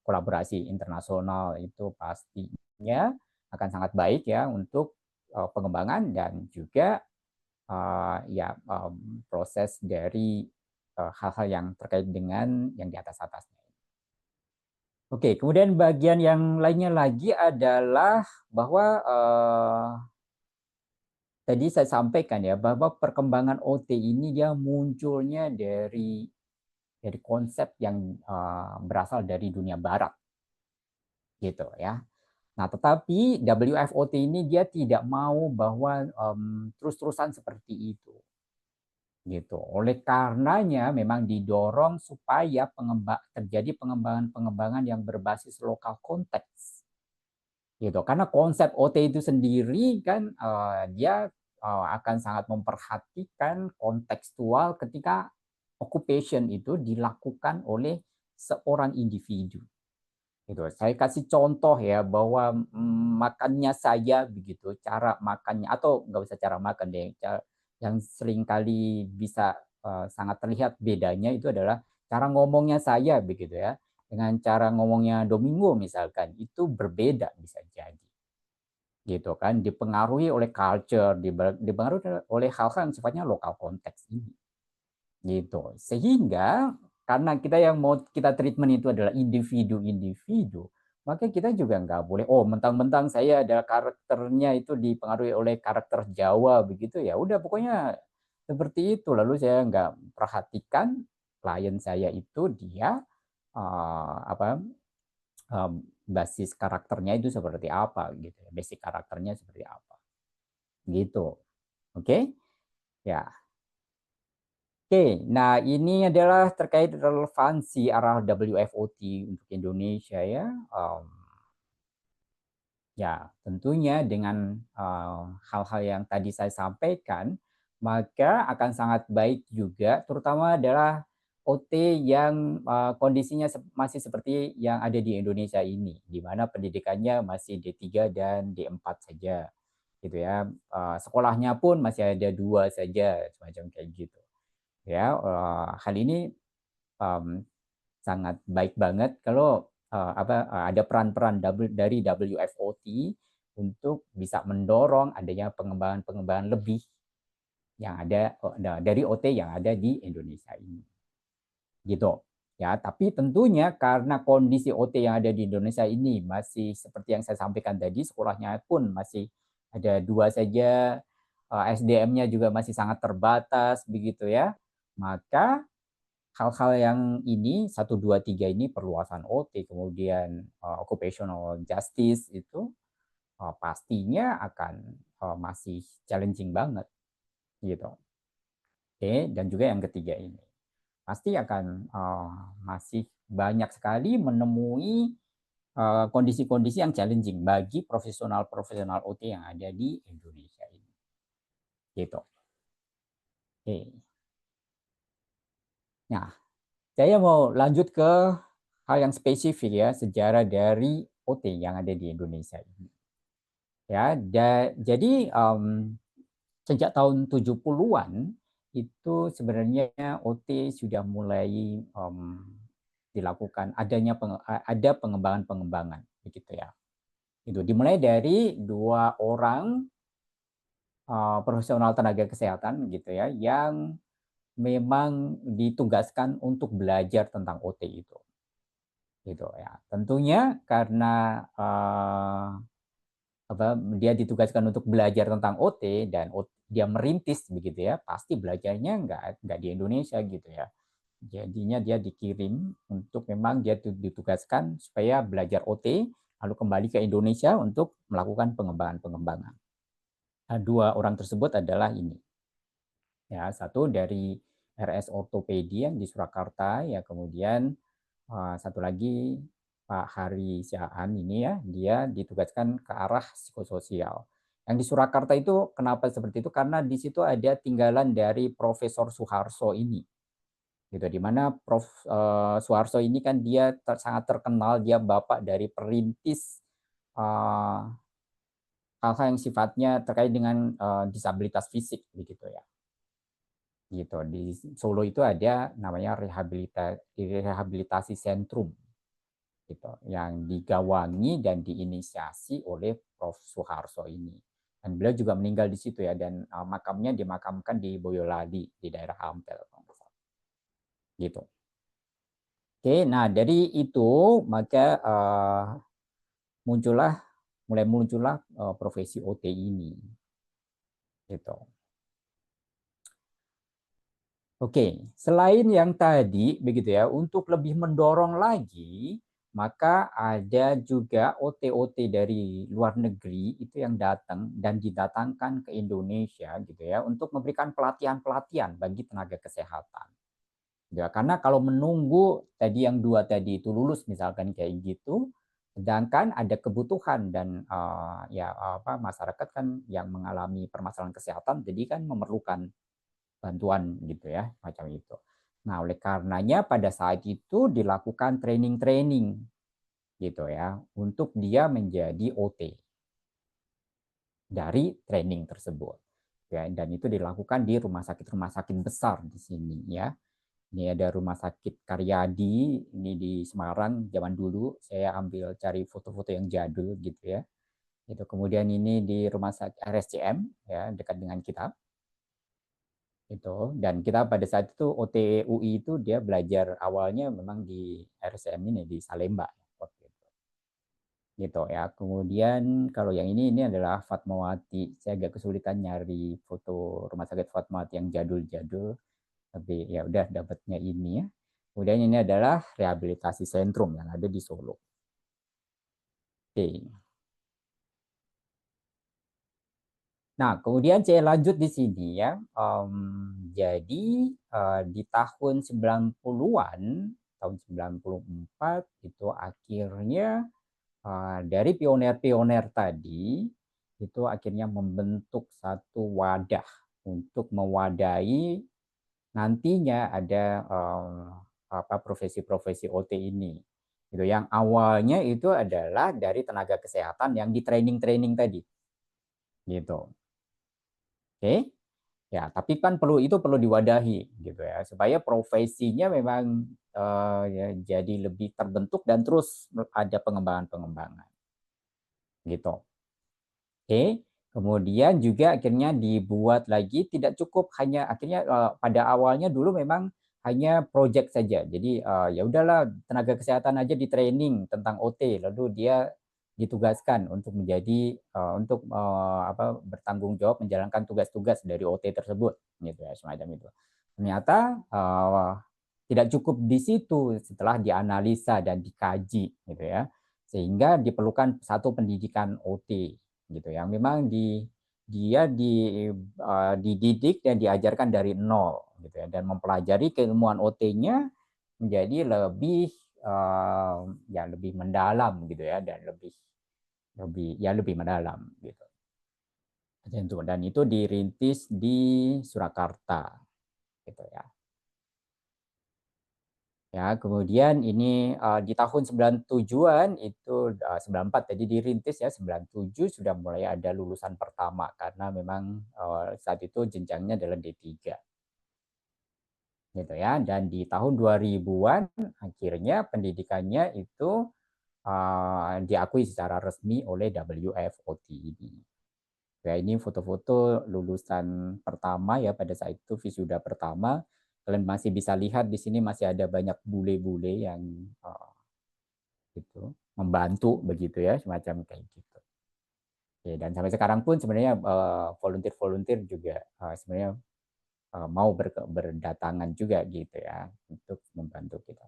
kolaborasi internasional itu pastinya akan sangat baik ya untuk pengembangan dan juga proses dari hal-hal yang terkait dengan yang di atasnya. Oke, kemudian bagian yang lainnya lagi adalah bahwa tadi saya sampaikan ya, bahwa perkembangan OT ini dia munculnya dari konsep yang berasal dari dunia barat, gitu ya. Nah, tetapi WFOT ini dia tidak mau bahwa terus-terusan seperti itu, gitu. Oleh karenanya memang didorong supaya terjadi pengembangan yang berbasis lokal konteks, gitu. Karena konsep OT itu sendiri kan dia akan sangat memperhatikan kontekstual ketika occupation itu dilakukan oleh seorang individu. Gitu. Saya kasih contoh ya bahwa makannya saya begitu, cara makannya atau nggak usah cara makan deh, yang seringkali bisa sangat terlihat bedanya itu adalah cara ngomongnya saya begitu ya, dengan cara ngomongnya Domingo misalkan itu berbeda bisa jadi. Gitu kan, dipengaruhi oleh culture, dipengaruhi oleh hal-hal yang sifatnya lokal konteks ini. Gitu. Sehingga karena kita yang mau kita treatment itu adalah individu-individu, maka kita juga nggak boleh, oh mentang-mentang saya ada karakternya itu dipengaruhi oleh karakter Jawa begitu ya, udah pokoknya seperti itu. Lalu saya nggak perhatikan klien saya itu dia basis karakternya itu seperti apa gitu ya, basic karakternya seperti apa gitu. Oke ya. Oke, nah ini adalah terkait relevansi arah WFOT untuk Indonesia ya. Ya tentunya dengan hal-hal yang tadi saya sampaikan, maka akan sangat baik juga, terutama adalah OT yang kondisinya masih seperti yang ada di Indonesia ini, di mana pendidikannya masih D3 dan D4 saja, gitu ya. Sekolahnya pun masih ada 2 saja, semacam kayak gitu. Ya, hal ini sangat baik banget kalau ada peran-peran dari WFOT untuk bisa mendorong adanya pengembangan lebih yang ada dari OT yang ada di Indonesia ini. Gitu. Ya, tapi tentunya karena kondisi OT yang ada di Indonesia ini masih seperti yang saya sampaikan tadi, sekolahnya pun masih ada 2 saja, SDM-nya juga masih sangat terbatas begitu ya. Maka hal-hal yang ini 1, 2, 3 ini perluasan OT, kemudian occupational justice itu pastinya akan masih challenging banget gitu. Oke, dan juga yang ketiga ini pasti akan masih banyak sekali menemui kondisi-kondisi yang challenging bagi profesional OT yang ada di Indonesia ini. Gitu. Oke. Nah, saya mau lanjut ke hal yang spesifik ya, sejarah dari OT yang ada di Indonesia ini. Ya, jadi sejak tahun 70-an itu sebenarnya OT sudah mulai dilakukan ada pengembangan begitu ya. Itu dimulai dari 2 orang profesional tenaga kesehatan gitu ya yang memang ditugaskan untuk belajar tentang OT itu. Gitu ya. Tentunya karena dia ditugaskan untuk belajar tentang OT dan dia merintis begitu ya, pasti belajarnya nggak di Indonesia gitu ya. Jadinya dia dikirim untuk memang dia ditugaskan supaya belajar OT, lalu kembali ke Indonesia untuk melakukan pengembangan-pengembangan. Nah, 2 orang tersebut adalah ini. Ya, satu dari RS Ortopedi yang di Surakarta, ya kemudian satu lagi Pak Hari Siaan ini ya, dia ditugaskan ke arah psikososial. Yang di Surakarta itu kenapa seperti itu? Karena di situ ada tinggalan dari Profesor Suharso ini. Gitu, di mana Prof. Suharso ini kan dia sangat terkenal, dia bapak dari perintis hal-hal yang sifatnya terkait dengan disabilitas fisik begitu ya. Gitu, di Solo itu ada namanya rehabilitasi sentrum gitu, yang digawangi dan diinisiasi oleh Prof. Suharso ini. Dan beliau juga meninggal di situ ya, dan makamnya dimakamkan di Boyolali di daerah Ampel. Gitu. Oke, nah dari itu maka mulai muncullah profesi OT ini. Gitu. Oke, selain yang tadi begitu ya, untuk lebih mendorong lagi, maka ada juga OT-OT dari luar negeri itu yang datang dan didatangkan ke Indonesia gitu ya, untuk memberikan pelatihan-pelatihan bagi tenaga kesehatan. Ya, karena kalau menunggu tadi yang 2 tadi itu lulus misalkan kayak gitu, sedangkan ada kebutuhan dan masyarakat kan yang mengalami permasalahan kesehatan, jadi kan memerlukan bantuan gitu ya, macam itu. Nah, oleh karenanya pada saat itu dilakukan training-training gitu ya, untuk dia menjadi OT dari training tersebut. Ya, dan itu dilakukan di rumah sakit besar di sini ya. Ini ada Rumah Sakit Karyadi, ini di Semarang zaman dulu. Saya ambil cari foto-foto yang jadul gitu ya. Itu kemudian ini di Rumah Sakit RSCM ya, dekat dengan kita. Itu, dan kita pada saat itu OTUI itu dia belajar awalnya memang di RSCM ini di Salemba gitu ya. Kemudian kalau yang ini adalah Fatmawati. Saya agak kesulitan nyari foto Rumah Sakit Fatmawati yang jadul-jadul. Tapi ya udah dapatnya ini ya. Kemudian ini adalah rehabilitasi sentrum yang ada di Solo. Oke. Nah, kemudian saya lanjut di sini ya. Jadi di tahun 90-an, tahun 94 itu akhirnya dari pioner-pioner tadi itu akhirnya membentuk satu wadah untuk mewadahi nantinya ada profesi-profesi OT ini. Gitu, yang awalnya itu adalah dari tenaga kesehatan yang di training-training tadi. Gitu. Oke. Ya, tapi kan itu perlu diwadahi gitu ya, supaya profesinya memang ya, jadi lebih terbentuk dan terus ada pengembangan-pengembangan. Gitu. Oke. Kemudian juga akhirnya dibuat lagi, tidak cukup hanya akhirnya pada awalnya dulu memang hanya project saja. Jadi ya udahlah tenaga kesehatan aja di training tentang OT, lalu dia ditugaskan untuk menjadi bertanggung jawab menjalankan tugas-tugas dari OT tersebut, gitu ya, semacam itu. Ternyata tidak cukup di situ setelah dianalisa dan dikaji, gitu ya, sehingga diperlukan satu pendidikan OT. Gitu yang memang dia dididik dan diajarkan dari nol gitu ya, dan mempelajari keilmuan OT-nya menjadi lebih lebih mendalam gitu ya, dan lebih mendalam gitu. Dan itu dirintis di Surakarta gitu ya. Ya, kemudian ini di tahun 97-an itu 94 tadi dirintis ya, 97 sudah mulai ada lulusan pertama karena memang saat itu jenjangnya adalah D3. Gitu ya, dan di tahun 2000-an akhirnya pendidikannya itu diakui secara resmi oleh WFOT ini. Ya, ini foto-foto lulusan pertama ya, pada saat itu wisuda pertama. Kalian masih bisa lihat di sini masih ada banyak bule-bule yang gitu membantu begitu ya, semacam kayak gitu. Oke, dan sampai sekarang pun sebenarnya volunteer juga sebenarnya mau berdatangan juga gitu ya untuk membantu kita.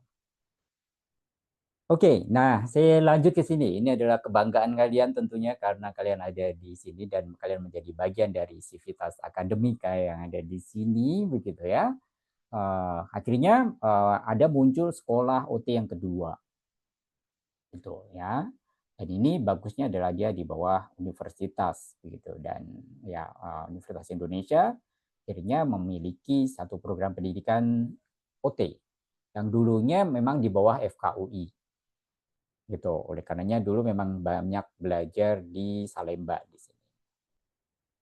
Oke, nah saya lanjut ke sini. Ini adalah kebanggaan kalian tentunya karena kalian ada di sini dan kalian menjadi bagian dari Civitas Akademika yang ada di sini, begitu ya. Akhirnya ada muncul sekolah OT yang kedua, gitu ya. Dan ini bagusnya adalah dia di bawah universitas, begitu. Dan ya Universitas Indonesia akhirnya memiliki satu program pendidikan OT yang dulunya memang di bawah FKUI. Gitu. Oleh karenanya dulu memang banyak belajar di Salemba di sini.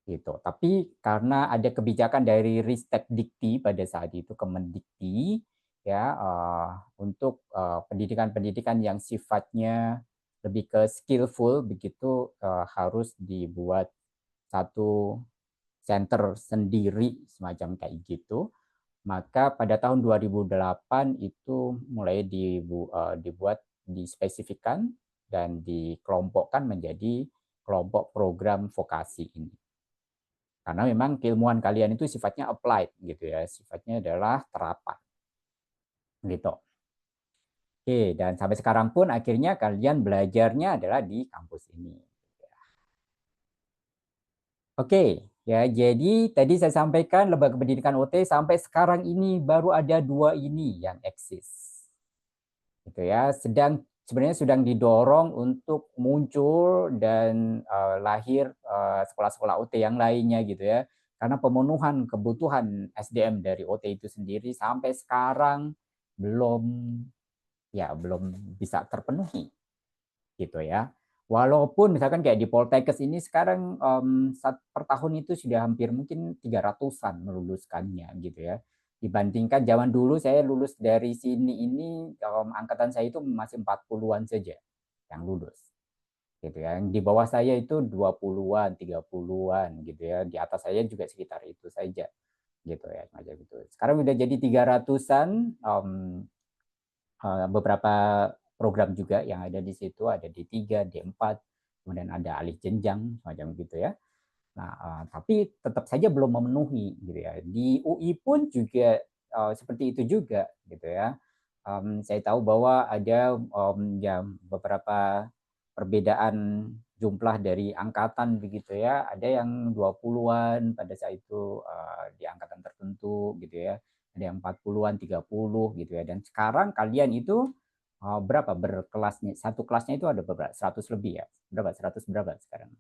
Gitu. Tapi karena ada kebijakan dari Ristek Dikti pada saat itu Kemendikti ya untuk pendidikan-pendidikan yang sifatnya lebih ke skillful begitu harus dibuat satu center sendiri semacam kayak gitu. Maka pada tahun 2008 itu mulai dibuat, dispesifikkan dan dikelompokkan menjadi kelompok program vokasi ini. Karena memang keilmuan kalian itu sifatnya applied gitu ya, sifatnya adalah terapan. Gitu. Oke, dan sampai sekarang pun akhirnya kalian belajarnya adalah di kampus ini. Oke, ya jadi tadi saya sampaikan lembaga pendidikan OT sampai sekarang ini baru ada 2 ini yang eksis. Gitu ya, sebenarnya sedang didorong untuk muncul dan lahir sekolah-sekolah OT yang lainnya gitu ya. Karena pemenuhan kebutuhan SDM dari OT itu sendiri sampai sekarang belum bisa terpenuhi gitu ya. Walaupun misalkan kayak di Poltekkes ini sekarang per tahun itu sudah hampir mungkin 300-an meluluskannya gitu ya. Dibandingkan zaman dulu saya lulus dari sini ini angkatan saya itu masih 40-an saja yang lulus. Gitu ya. Yang di bawah saya itu 20-an, 30-an gitu ya. Di atas saya juga sekitar itu saja. Gitu ya, macam itu. Sekarang udah jadi 300-an beberapa program juga yang ada di situ, ada D3, D4, kemudian ada alih jenjang, macam gitu ya. Nah, tapi tetap saja belum memenuhi gitu ya. Di UI pun juga seperti itu juga gitu ya. Saya tahu bahwa ada ya beberapa perbedaan jumlah dari angkatan begitu ya. Ada yang 20-an pada saat itu di angkatan tertentu gitu ya. Ada yang 40-an, 30 gitu ya. Dan sekarang kalian itu berapa berkelasnya? Satu kelasnya itu ada berapa? 100 lebih ya? Berapa? 100 berapa sekarang?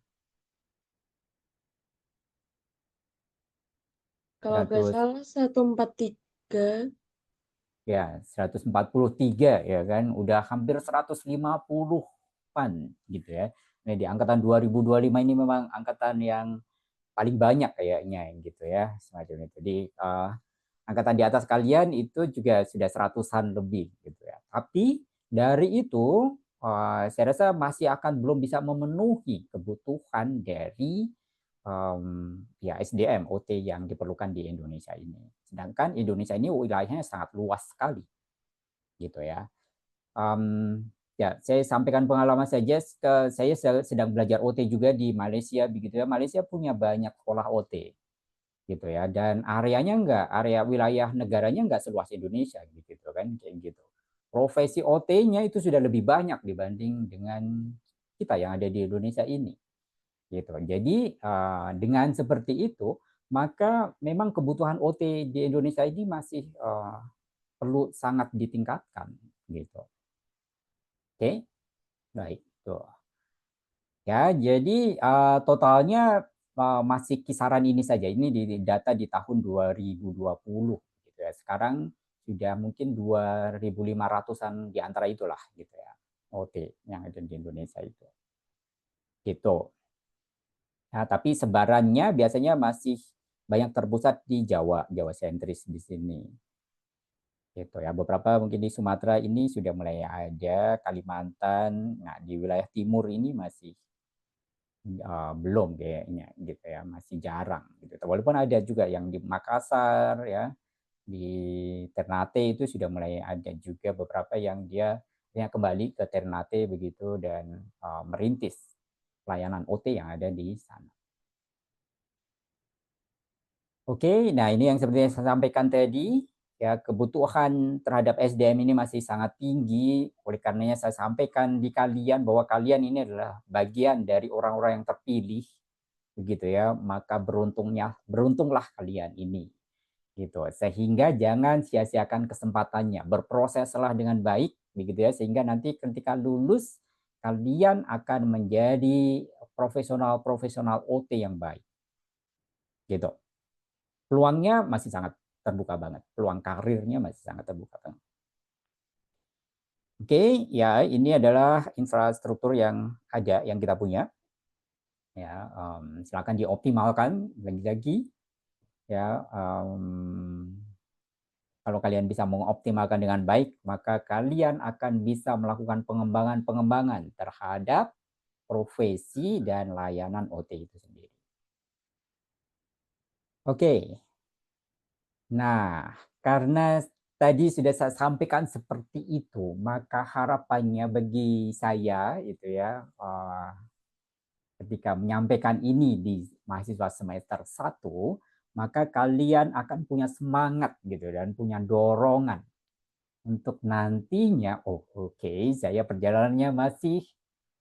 Kalau nggak salah 143. Ya, 143 ya kan. Udah hampir 150-an gitu ya. Nah, di angkatan 2025 ini memang angkatan yang paling banyak kayaknya gitu ya, semacam itu. Jadi angkatan di atas kalian itu juga sudah 100-an lebih gitu ya. Tapi dari itu saya rasa masih akan belum bisa memenuhi kebutuhan dari SDM OT yang diperlukan di Indonesia ini. Sedangkan Indonesia ini wilayahnya sangat luas sekali, gitu ya. Ya, saya sampaikan pengalaman saja. Saya sedang belajar OT juga di Malaysia, begitu ya. Malaysia punya banyak sekolah OT, gitu ya. Dan area wilayah negaranya nggak seluas Indonesia, gitu kan, kayak gitu. Profesi OT-nya itu sudah lebih banyak dibanding dengan kita yang ada di Indonesia ini. Gitu. Jadi dengan seperti itu, maka memang kebutuhan OT di Indonesia ini masih perlu sangat ditingkatkan, gitu. Oke, baik. Tuh. Ya, jadi totalnya masih kisaran ini saja. Ini di data di tahun 2020, gitu ya. Sekarang sudah mungkin 2.500-an di antara itulah, gitu ya. OT yang ada di Indonesia itu. Gitu. Nah, tapi sebarannya biasanya masih banyak terpusat di Jawa sentris di sini. Gitu ya. Beberapa mungkin di Sumatera ini sudah mulai ada, Kalimantan. Nah, di wilayah timur ini masih belum kayaknya gitu ya, masih jarang gitu. Walaupun ada juga yang di Makassar ya, di Ternate itu sudah mulai ada juga beberapa yang dia kembali ke Ternate begitu dan merintis pelayanan OT yang ada di sana. Oke, nah ini yang seperti yang saya sampaikan tadi, ya kebutuhan terhadap SDM ini masih sangat tinggi. Oleh karenanya saya sampaikan di kalian bahwa kalian ini adalah bagian dari orang-orang yang terpilih, begitu ya. Maka beruntunglah kalian ini, gitu. Sehingga jangan sia-siakan kesempatannya, berproseslah dengan baik, begitu ya. Sehingga nanti ketika lulus kalian akan menjadi profesional OT yang baik, gitu. Peluangnya masih sangat terbuka banget. Peluang karirnya masih sangat terbuka banget. Oke, ya ini adalah infrastruktur yang ada, yang kita punya. Ya, silakan dioptimalkan lagi-lagi. Ya, kalau kalian bisa mengoptimalkan dengan baik, maka kalian akan bisa melakukan pengembangan terhadap profesi dan layanan OT itu sendiri. Oke. Nah, karena tadi sudah saya sampaikan seperti itu, maka harapannya bagi saya itu ya, ketika menyampaikan ini di mahasiswa semester 1, maka kalian akan punya semangat gitu dan punya dorongan untuk nantinya, oh oke, saya perjalanannya masih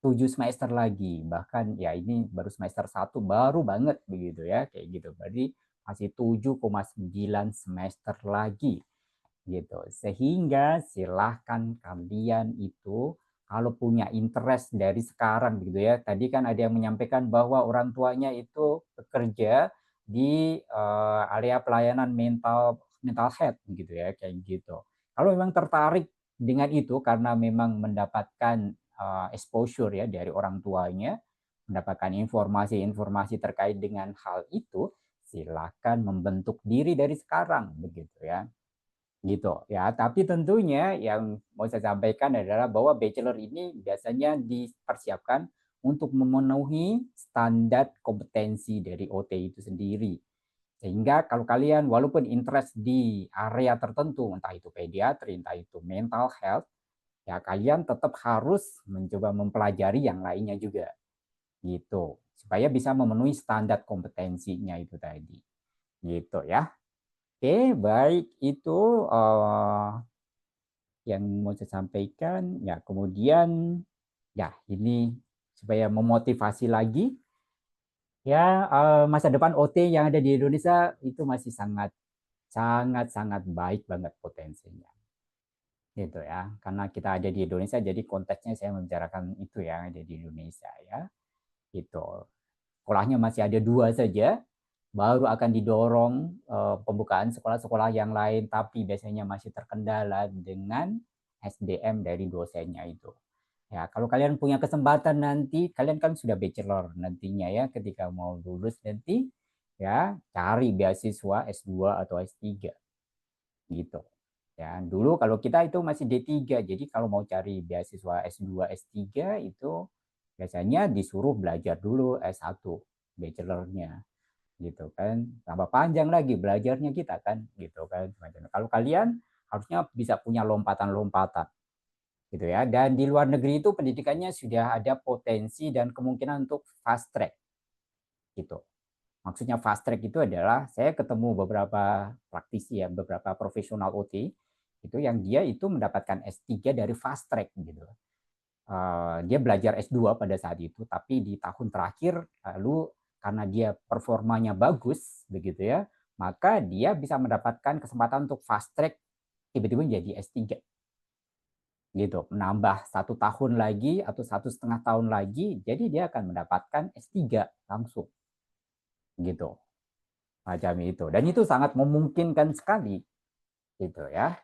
7 semester lagi, bahkan ya ini baru semester 1 baru banget begitu ya, kayak gitu. Berarti masih 7,9 semester lagi gitu. Sehingga silahkan kalian itu kalau punya interest dari sekarang gitu ya. Tadi kan ada yang menyampaikan bahwa orang tuanya itu bekerja di area pelayanan mental health gitu ya, kayak gitu. Kalau memang tertarik dengan itu karena memang mendapatkan exposure ya dari orang tuanya, mendapatkan informasi-informasi terkait dengan hal itu, silakan membentuk diri dari sekarang begitu ya. Gitu ya, tapi tentunya yang mau saya sampaikan adalah bahwa bachelor ini biasanya dipersiapkan untuk memenuhi standar kompetensi dari OT itu sendiri. Sehingga kalau kalian walaupun interest di area tertentu, entah itu pediatri, entah itu mental health, ya kalian tetap harus mencoba mempelajari yang lainnya juga. Gitu. Supaya bisa memenuhi standar kompetensinya itu tadi. Gitu ya. Oke, baik itu yang mau saya sampaikan. Ya, kemudian ya ini supaya memotivasi lagi ya masa depan OT yang ada di Indonesia itu masih sangat baik banget potensinya. Gitu ya. Karena kita ada di Indonesia jadi konteksnya saya membicarakan itu ya, ada di Indonesia ya. Gitu. Sekolahnya masih ada 2 saja. Baru akan didorong pembukaan sekolah-sekolah yang lain, tapi biasanya masih terkendala dengan SDM dari dosennya itu. Ya, kalau kalian punya kesempatan nanti, kalian kan sudah bachelor nantinya ya, ketika mau lulus nanti, ya cari beasiswa S2 atau S3, gitu. Ya, dulu kalau kita itu masih D3, jadi kalau mau cari beasiswa S2, S3 itu biasanya disuruh belajar dulu S1, bachelornya. Gitu kan, tambah panjang lagi belajarnya kita kan, gitu kan. Kalau kalian harusnya bisa punya lompatan-lompatan gitu ya. Dan di luar negeri itu pendidikannya sudah ada potensi dan kemungkinan untuk fast track gitu. Maksudnya fast track itu adalah saya ketemu beberapa praktisi ya, beberapa profesional OT itu yang dia itu mendapatkan S3 dari fast track gitu. Dia belajar S2 pada saat itu, tapi di tahun terakhir lalu karena dia performanya bagus begitu ya, maka dia bisa mendapatkan kesempatan untuk fast track tiba-tiba jadi S3 gitu, menambah 1 tahun lagi atau 1,5 tahun lagi, jadi dia akan mendapatkan S3 langsung gitu, macam itu. Dan itu sangat memungkinkan sekali gitu ya.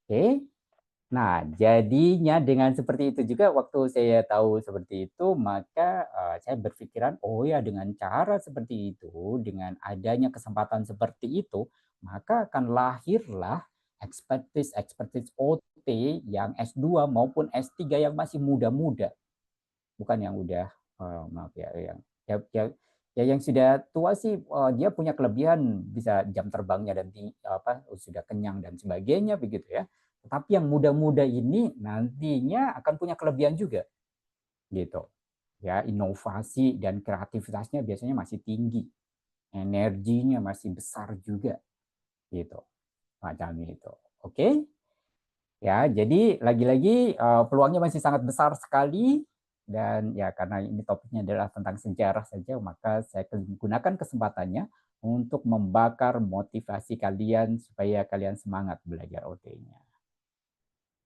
Oke. Nah, jadinya dengan seperti itu juga waktu saya tahu seperti itu, maka saya berpikiran, oh ya dengan cara seperti itu, dengan adanya kesempatan seperti itu, maka akan lahirlah expertise OT yang S2 maupun S3 yang masih muda-muda. Bukan yang udah, maaf ya, yang sudah tua sih dia punya kelebihan bisa jam terbangnya dan sudah kenyang dan sebagainya begitu ya. Tapi yang muda-muda ini nantinya akan punya kelebihan juga, gitu. Ya, inovasi dan kreativitasnya biasanya masih tinggi. energinya masih besar juga, gitu macam itu. Oke, ya jadi lagi-lagi peluangnya masih sangat besar sekali, dan ya karena ini topiknya adalah tentang sejarah saja, maka saya gunakan kesempatannya untuk membakar motivasi kalian supaya kalian semangat belajar OT-nya.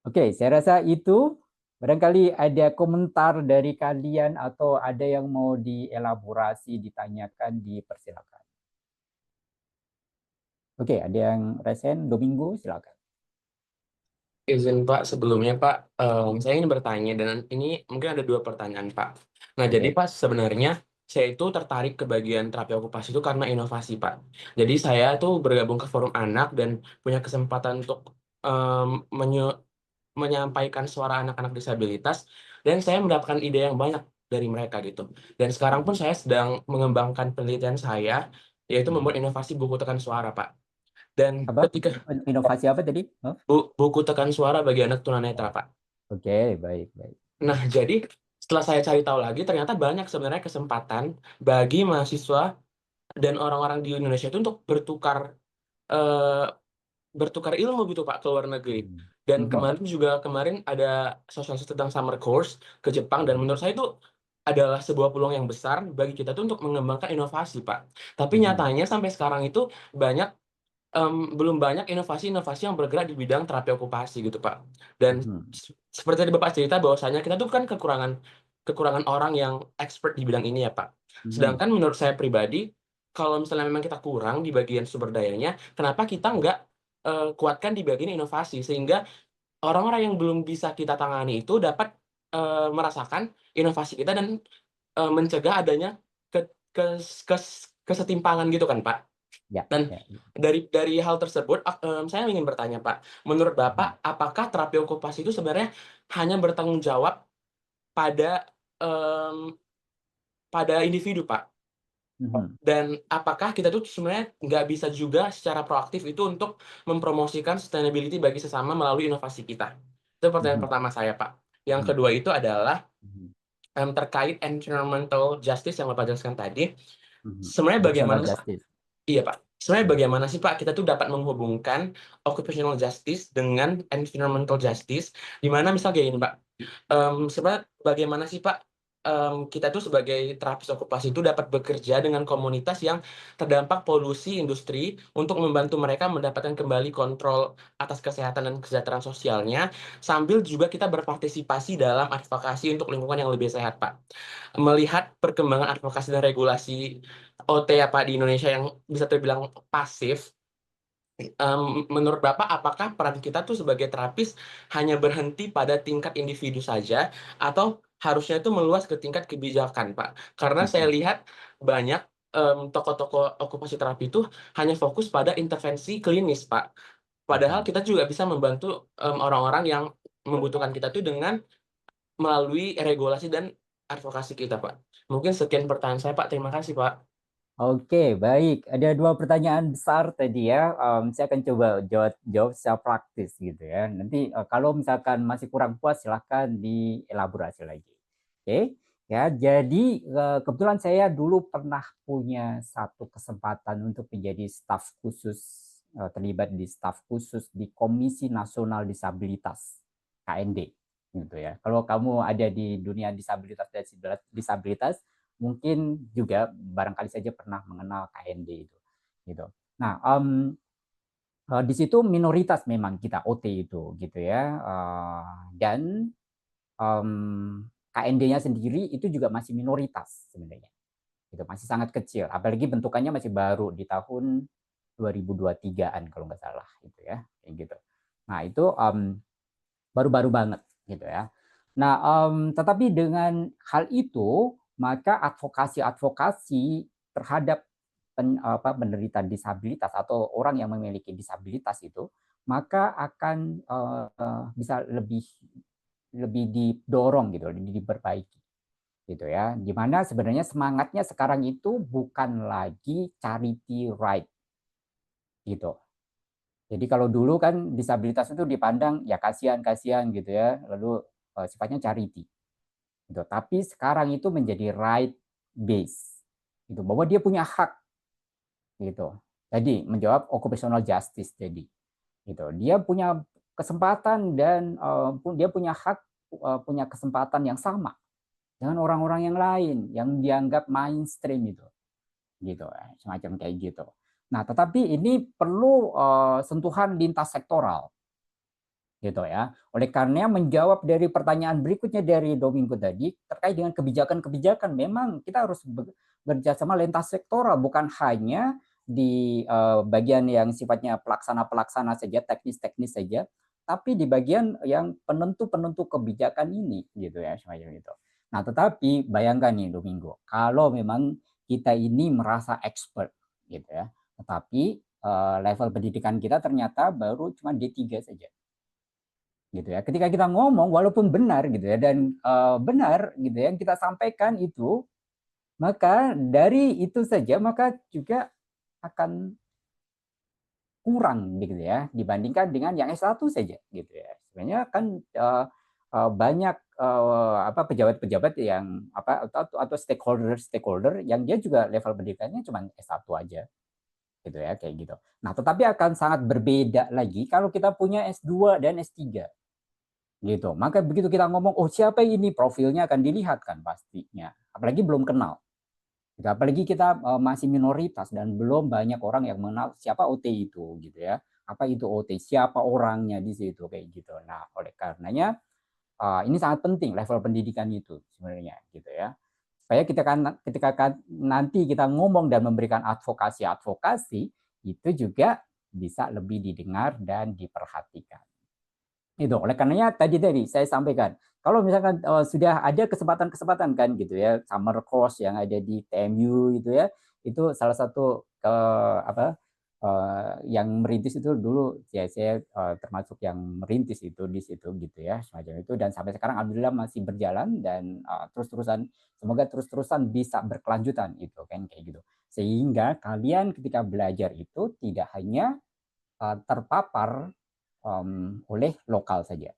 Oke, saya rasa itu. Barangkali ada komentar dari kalian atau ada yang mau dielaborasi, ditanyakan, dipersilakan. Oke, ada yang resen, Domingo, silakan. Izin Pak, sebelumnya Pak, saya ingin bertanya, dan ini mungkin ada 2 pertanyaan Pak. Nah, Oke. jadi Pak, sebenarnya saya itu tertarik ke bagian terapi okupasi itu karena inovasi Pak. Jadi saya tuh bergabung ke forum anak dan punya kesempatan untuk menyampaikan suara anak-anak disabilitas, dan saya mendapatkan ide yang banyak dari mereka gitu. Dan sekarang pun saya sedang mengembangkan penelitian saya, yaitu membuat inovasi buku tekan suara Pak. Dan Apa? ketika Inovasi apa tadi? buku tekan suara bagi anak tunanetra Pak. Oke, baik. Nah, jadi setelah saya cari tahu lagi, ternyata banyak sebenarnya kesempatan bagi mahasiswa dan orang-orang di Indonesia itu untuk bertukar ilmu gitu Pak ke luar negeri. Dan kemarin ada sosialisasi tentang summer course ke Jepang, dan menurut saya itu adalah sebuah peluang yang besar bagi kita tuh untuk mengembangkan inovasi Pak. Tapi nyatanya sampai sekarang itu belum banyak inovasi-inovasi yang bergerak di bidang terapi okupasi gitu Pak. Dan seperti tadi Bapak cerita bahwasanya kita tuh kan kekurangan orang yang expert di bidang ini ya Pak. Sedangkan menurut saya pribadi, kalau misalnya memang kita kurang di bagian sumber dayanya, kenapa kita nggak kuatkan di bagian inovasi, sehingga orang-orang yang belum bisa kita tangani itu dapat merasakan inovasi kita dan mencegah adanya kesetimpangan gitu kan Pak. Dan dari hal tersebut, saya ingin bertanya Pak, menurut Bapak, apakah terapi okupasi itu sebenarnya hanya bertanggung jawab pada individu Pak? Dan apakah kita tuh sebenarnya nggak bisa juga secara proaktif itu untuk mempromosikan sustainability bagi sesama melalui inovasi kita? Itu pertanyaan pertama saya Pak. Yang kedua itu adalah terkait environmental justice yang Bapak jelaskan tadi. Sebenarnya bagaimana? Iya Pak, sebenarnya bagaimana sih Pak kita tuh dapat menghubungkan occupational justice dengan environmental justice, di mana misal kayak gini Pak, sebenarnya bagaimana sih Pak kita tuh sebagai terapis okupasi itu dapat bekerja dengan komunitas yang terdampak polusi industri untuk membantu mereka mendapatkan kembali kontrol atas kesehatan dan kesejahteraan sosialnya, sambil juga kita berpartisipasi dalam advokasi untuk lingkungan yang lebih sehat Pak. Melihat perkembangan advokasi dan regulasi OT ya Pak di Indonesia yang bisa terbilang pasif, menurut Bapak apakah peran kita tuh sebagai terapis hanya berhenti pada tingkat individu saja, atau harusnya itu meluas ke tingkat kebijakan Pak? Karena saya lihat banyak tokoh-tokoh okupasi terapi itu hanya fokus pada intervensi klinis Pak. Padahal kita juga bisa membantu orang-orang yang membutuhkan kita tuh dengan melalui regulasi dan advokasi kita Pak. Mungkin sekian pertanyaan saya Pak, terima kasih Pak. Oke, baik. Ada 2 pertanyaan besar tadi ya. Saya akan coba jawab secara praktis gitu ya. Nanti kalau misalkan masih kurang puas, silahkan dielaborasi lagi. Oke, ya. Jadi kebetulan saya dulu pernah punya satu kesempatan untuk menjadi staf khusus, terlibat di staf khusus di Komisi Nasional Disabilitas (KND). Gitu ya. Kalau kamu ada di dunia disabilitas, mungkin juga barangkali saja pernah mengenal KND itu, gitu. Nah, di situ minoritas memang kita OT itu, gitu ya. Dan KND-nya sendiri itu juga masih minoritas sebenarnya, gitu, masih sangat kecil. Apalagi bentukannya masih baru di tahun 2023-an kalau nggak salah, gitu ya, kayak gitu. Nah itu baru-baru banget, gitu ya. Nah, tetapi dengan hal itu, maka advokasi terhadap penderita disabilitas atau orang yang memiliki disabilitas itu, maka akan bisa lebih didorong gitu, diperbaiki gitu ya. Dimana sebenarnya semangatnya sekarang itu bukan lagi charity right gitu. Jadi kalau dulu kan disabilitas itu dipandang ya kasihan gitu ya, lalu sifatnya charity. Gitu. Tapi sekarang itu menjadi right base, gitu, bahwa dia punya hak gitu. Tadi menjawab occupational justice tadi. Gitu. Dia punya kesempatan dan dia punya hak, punya kesempatan yang sama dengan orang-orang yang lain yang dianggap mainstream itu. Gitu, semacam kayak gitu. Nah, tetapi ini perlu sentuhan lintas sektoral. Gitu ya. Oleh karena menjawab dari pertanyaan berikutnya dari Domingo tadi terkait dengan kebijakan-kebijakan, memang kita harus bekerja sama lintas sektoral, bukan hanya di bagian yang sifatnya pelaksana-pelaksana saja, teknis-teknis saja, tapi di bagian yang penentu-penentu kebijakan ini, gitu ya, semacam itu. Nah, tetapi bayangkan nih Domingo, kalau memang kita ini merasa expert, gitu ya, tetapi level pendidikan kita ternyata baru cuma D3 saja. Gitu ya. Ketika kita ngomong walaupun benar gitu ya dan benar gitu ya yang kita sampaikan itu, maka dari itu saja maka juga akan kurang gitu ya dibandingkan dengan yang S1 saja gitu ya. Sebenarnya kan banyak pejabat-pejabat yang atau stakeholder yang dia juga level pendidikannya cuma S1 aja. Gitu ya, kayak gitu. Nah, tetapi akan sangat berbeda lagi kalau kita punya S2 dan S3. Gitu. Maka begitu kita ngomong, oh siapa ini, profilnya akan dilihat kan pastinya. Apalagi belum kenal. Gitu. Apalagi kita masih minoritas dan belum banyak orang yang mengenal siapa OT itu, gitu ya. Apa itu OT, siapa orangnya di situ kayak gitu. Nah, oleh karenanya ini sangat penting level pendidikan itu sebenarnya, gitu ya. Supaya ketika nanti kita ngomong dan memberikan advokasi itu juga bisa lebih didengar dan diperhatikan. Itu oleh karenanya tadi saya sampaikan kalau misalkan sudah ada kesempatan kan gitu ya summer course yang ada di TMU gitu ya itu salah satu yang merintis itu dulu ya saya termasuk yang merintis itu di situ gitu ya semacam itu dan sampai sekarang alhamdulillah masih berjalan dan semoga terus-terusan bisa berkelanjutan itu kan kayak gitu sehingga kalian ketika belajar itu tidak hanya terpapar oleh lokal saja,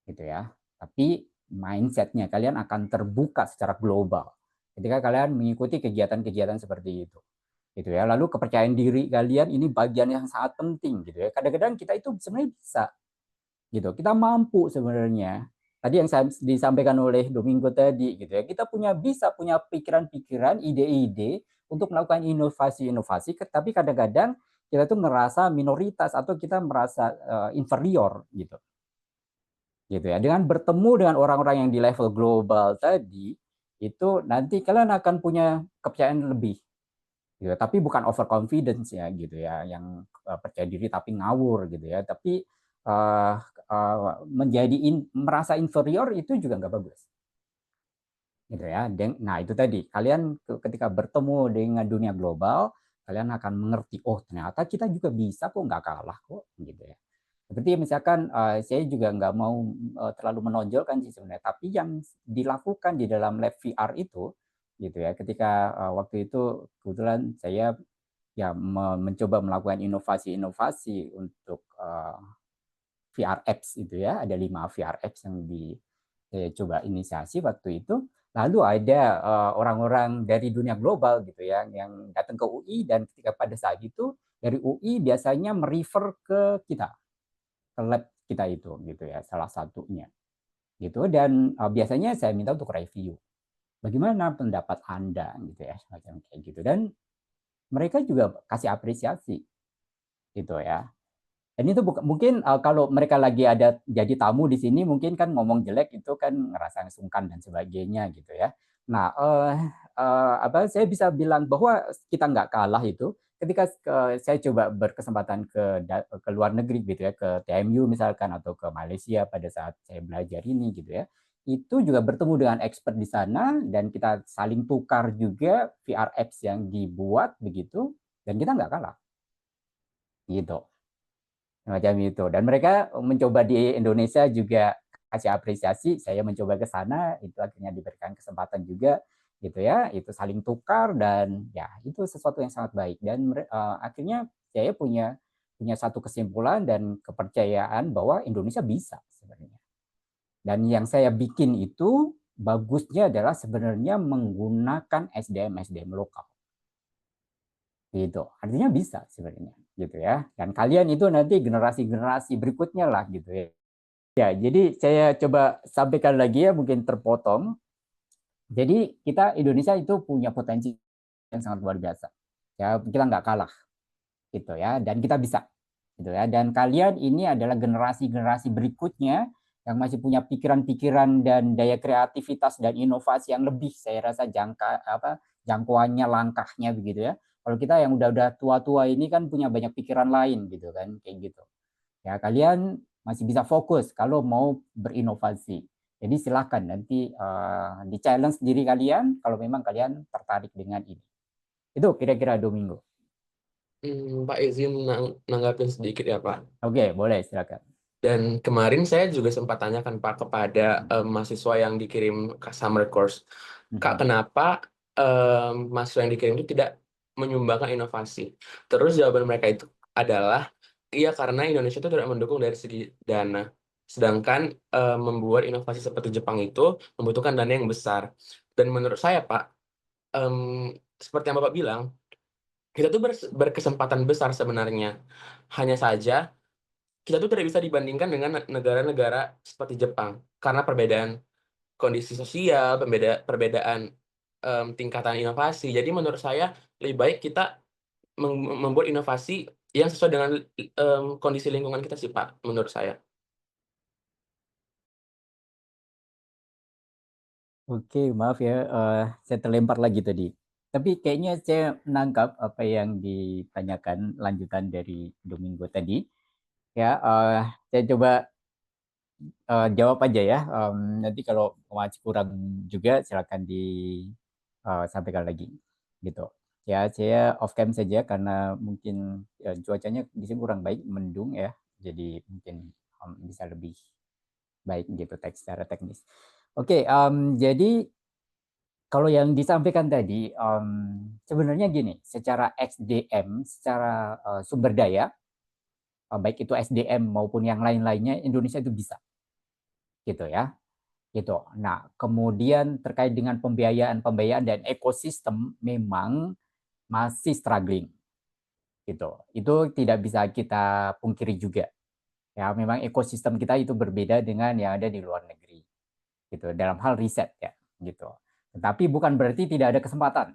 gitu ya. Tapi mindsetnya kalian akan terbuka secara global ketika kalian mengikuti kegiatan-kegiatan seperti itu, gitu ya. Lalu kepercayaan diri kalian ini bagian yang sangat penting, gitu ya. Kadang-kadang kita itu sebenarnya bisa, gitu. Kita mampu sebenarnya. Tadi yang disampaikan oleh Domingo tadi, gitu ya. Kita bisa punya pikiran-pikiran, ide-ide untuk melakukan inovasi-inovasi, tapi kadang-kadang kita tuh merasa minoritas atau kita merasa inferior gitu. Gitu ya. Dengan bertemu dengan orang-orang yang di level global tadi, itu nanti kalian akan punya kepercayaan lebih. Gitu. Tapi bukan overconfidence ya gitu ya, yang percaya diri tapi ngawur gitu ya. Tapi merasa inferior itu juga nggak bagus. Gitu ya. Nah, itu tadi. Kalian ketika bertemu dengan dunia global, kalian akan mengerti, oh ternyata kita juga bisa kok, nggak kalah kok, gitu ya. Seperti misalkan saya juga nggak mau terlalu menonjolkan sih sebenarnya, tapi yang dilakukan di dalam lab VR itu, gitu ya, ketika waktu itu kebetulan saya ya mencoba melakukan inovasi-inovasi untuk VR apps itu ya, ada 5 VR apps yang saya coba inisiasi waktu itu. Lalu ada orang-orang dari dunia global gitu ya yang datang ke UI dan ketika pada saat itu dari UI biasanya merefer ke kita, ke lab kita itu gitu ya salah satunya gitu dan biasanya saya minta untuk review bagaimana pendapat Anda gitu ya semacam kayak gitu dan mereka juga kasih apresiasi gitu ya. Dan itu mungkin kalau mereka lagi ada jadi tamu di sini mungkin kan ngomong jelek itu kan ngerasa sungkan dan sebagainya gitu ya. Nah, saya bisa bilang bahwa kita nggak kalah itu ketika saya coba berkesempatan ke luar negeri gitu ya, ke TMU misalkan atau ke Malaysia pada saat saya belajar ini gitu ya. Itu juga bertemu dengan expert di sana dan kita saling tukar juga VR apps yang dibuat begitu dan kita nggak kalah. Gitu. Macam itu dan mereka mencoba di Indonesia juga kasih apresiasi saya mencoba ke sana itu akhirnya diberikan kesempatan juga gitu ya itu saling tukar dan ya itu sesuatu yang sangat baik dan akhirnya saya punya satu kesimpulan dan kepercayaan bahwa Indonesia bisa sebenarnya dan yang saya bikin itu bagusnya adalah sebenarnya menggunakan SDM lokal gitu. Artinya bisa sebenarnya, gitu ya. Dan kalian itu nanti generasi-generasi berikutnya lah, gitu ya. Ya, jadi saya coba sampaikan lagi ya, mungkin terpotong. Jadi kita Indonesia itu punya potensi yang sangat luar biasa. Ya, kita nggak kalah, gitu ya. Dan kita bisa, gitu ya. Dan kalian ini adalah generasi-generasi berikutnya yang masih punya pikiran-pikiran dan daya kreativitas dan inovasi yang lebih, saya rasa jangkauannya, langkahnya begitu ya. Kalau kita yang udah tua-tua ini kan punya banyak pikiran lain gitu kan, kayak gitu. Ya, kalian masih bisa fokus kalau mau berinovasi. Jadi silakan nanti di challenge diri kalian kalau memang kalian tertarik dengan ini. Itu kira-kira Domingo. Pak izin nanggapin sedikit ya Pak. Oke, boleh silakan. Dan kemarin saya juga sempat tanyakan Pak kepada mahasiswa yang dikirim ke summer course. Kak, kenapa mahasiswa yang dikirim itu tidak menyumbangkan inovasi? Terus jawaban mereka itu adalah, iya karena Indonesia itu tidak mendukung dari segi dana. Sedangkan membuat inovasi seperti Jepang itu membutuhkan dana yang besar. Dan menurut saya Pak, seperti yang Bapak bilang, kita tuh berkesempatan besar sebenarnya. Hanya saja, kita tuh tidak bisa dibandingkan dengan negara-negara seperti Jepang. Karena perbedaan kondisi sosial, perbedaan tingkatan inovasi. Jadi menurut saya, lebih baik kita membuat inovasi yang sesuai dengan kondisi lingkungan kita sih Pak, menurut saya. Oke, maaf ya, saya terlempar lagi tadi. Tapi kayaknya saya menangkap apa yang ditanyakan lanjutan dari Domingo tadi. Ya, saya coba jawab aja ya. Nanti kalau masih kurang juga silakan disampaikan lagi, gitu. Ya, saya off cam saja karena mungkin cuacanya di sini kurang baik, mendung ya. Jadi mungkin bisa lebih baik gitu secara teknis. Oke, jadi kalau yang disampaikan tadi, sebenarnya gini, secara SDM, secara sumber daya, baik itu SDM maupun yang lain-lainnya, Indonesia itu bisa, gitu ya, gitu. Nah, kemudian terkait dengan pembiayaan dan ekosistem memang masih struggling, gitu. Itu tidak bisa kita pungkiri juga. Ya, memang ekosistem kita itu berbeda dengan yang ada di luar negeri, gitu. Dalam hal riset ya, gitu. Tetapi bukan berarti tidak ada kesempatan.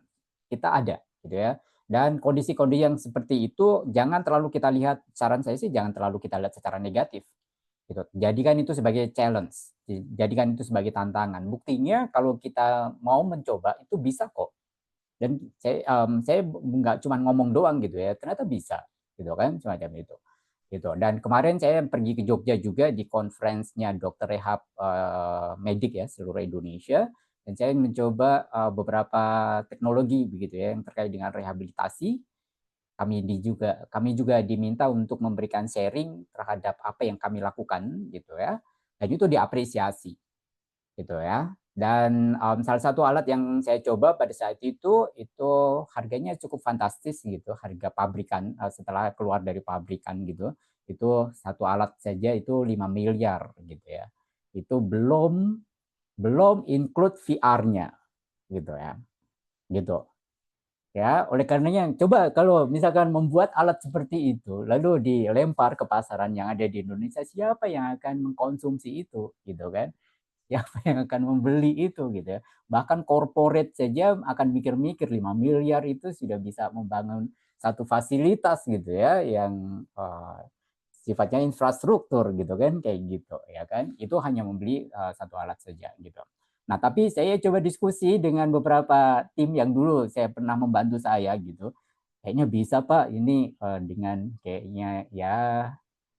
Kita ada, gitu ya. Dan kondisi-kondisi yang seperti itu jangan terlalu kita lihat, saran saya sih jangan terlalu kita lihat secara negatif. Gitu. Jadikan itu sebagai challenge, jadikan itu sebagai tantangan. Buktinya kalau kita mau mencoba itu bisa kok. Dan saya nggak cuma ngomong doang gitu ya, ternyata bisa, gitu kan, semacam itu. Gitu. Dan kemarin saya pergi ke Jogja juga di conference-nya Dr. Rehab Medik ya seluruh Indonesia, dan saya mencoba beberapa teknologi begitu ya yang terkait dengan rehabilitasi. Kami juga diminta untuk memberikan sharing terhadap apa yang kami lakukan gitu ya, dan itu diapresiasi gitu ya. Dan salah satu alat yang saya coba pada saat itu harganya cukup fantastis gitu, harga pabrikan setelah keluar dari pabrikan gitu, itu satu alat saja itu 5 miliar gitu ya. Itu belum include VR-nya gitu ya. Gitu. Ya, oleh karenanya coba kalau misalkan membuat alat seperti itu lalu dilempar ke pasaran yang ada di Indonesia, siapa yang akan mengkonsumsi itu gitu kan? Siapa yang akan membeli itu gitu ya. Bahkan corporate saja akan mikir-mikir 5 miliar itu sudah bisa membangun satu fasilitas gitu ya yang sifatnya infrastruktur gitu kan, kayak gitu ya kan. Itu hanya membeli satu alat saja gitu. Nah, tapi saya coba diskusi dengan beberapa tim yang dulu saya pernah membantu saya gitu. Kayaknya bisa Pak, ini dengan kayaknya ya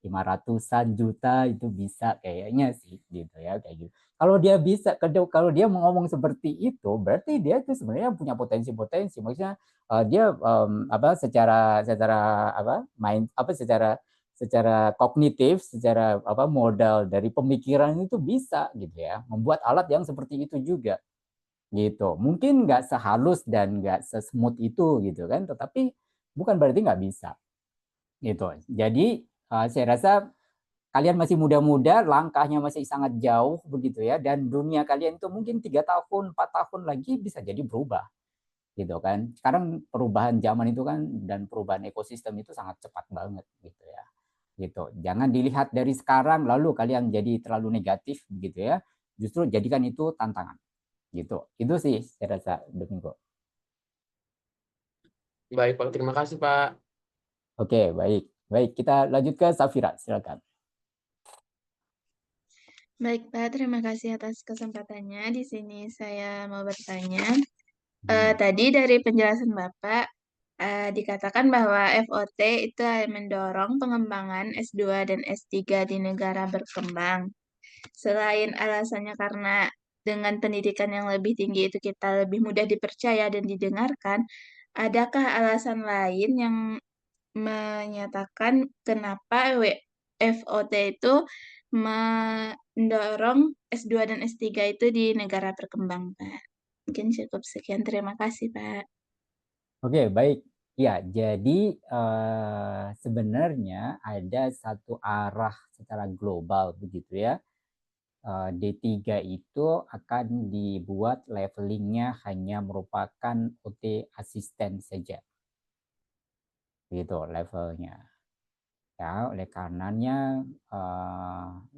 500-an juta itu bisa kayaknya sih gitu ya, kayak gitu. Kalau dia bisa, kalau dia mau ngomong seperti itu, berarti dia tuh sebenarnya punya potensi-potensi. Maksudnya dia secara kognitif, secara modal dari pemikiran itu bisa gitu ya, membuat alat yang seperti itu juga gitu. Mungkin nggak sehalus dan nggak sesmooth itu gitu kan, tetapi bukan berarti nggak bisa gitu. Jadi saya rasa kalian masih muda-muda, langkahnya masih sangat jauh begitu ya, dan dunia kalian itu mungkin 3 tahun, 4 tahun lagi bisa jadi berubah gitu kan. Sekarang perubahan zaman itu kan dan perubahan ekosistem itu sangat cepat banget gitu ya. Gitu. Jangan dilihat dari sekarang lalu kalian jadi terlalu negatif begitu ya. Justru jadikan itu tantangan. Gitu. Itu sih saya rasa, Domingo. Baik, Pak. Terima kasih, Pak. Oke, baik. Baik, kita lanjut ke Safira, silakan. Baik, Pak. Terima kasih atas kesempatannya. Di sini saya mau bertanya. Tadi dari penjelasan Bapak, dikatakan bahwa FOT itu mendorong pengembangan S2 dan S3 di negara berkembang. Selain alasannya karena dengan pendidikan yang lebih tinggi itu kita lebih mudah dipercaya dan didengarkan, adakah alasan lain yang menyatakan kenapa FOT itu mendorong S2 dan S3 itu di negara berkembang, Pak? Mungkin cukup sekian. Terima kasih, Pak. Oke, baik. Ya, jadi sebenarnya ada satu arah secara global begitu ya. D3 itu akan dibuat levelingnya hanya merupakan OT asisten saja. Gitu levelnya. Ya, oleh karenanya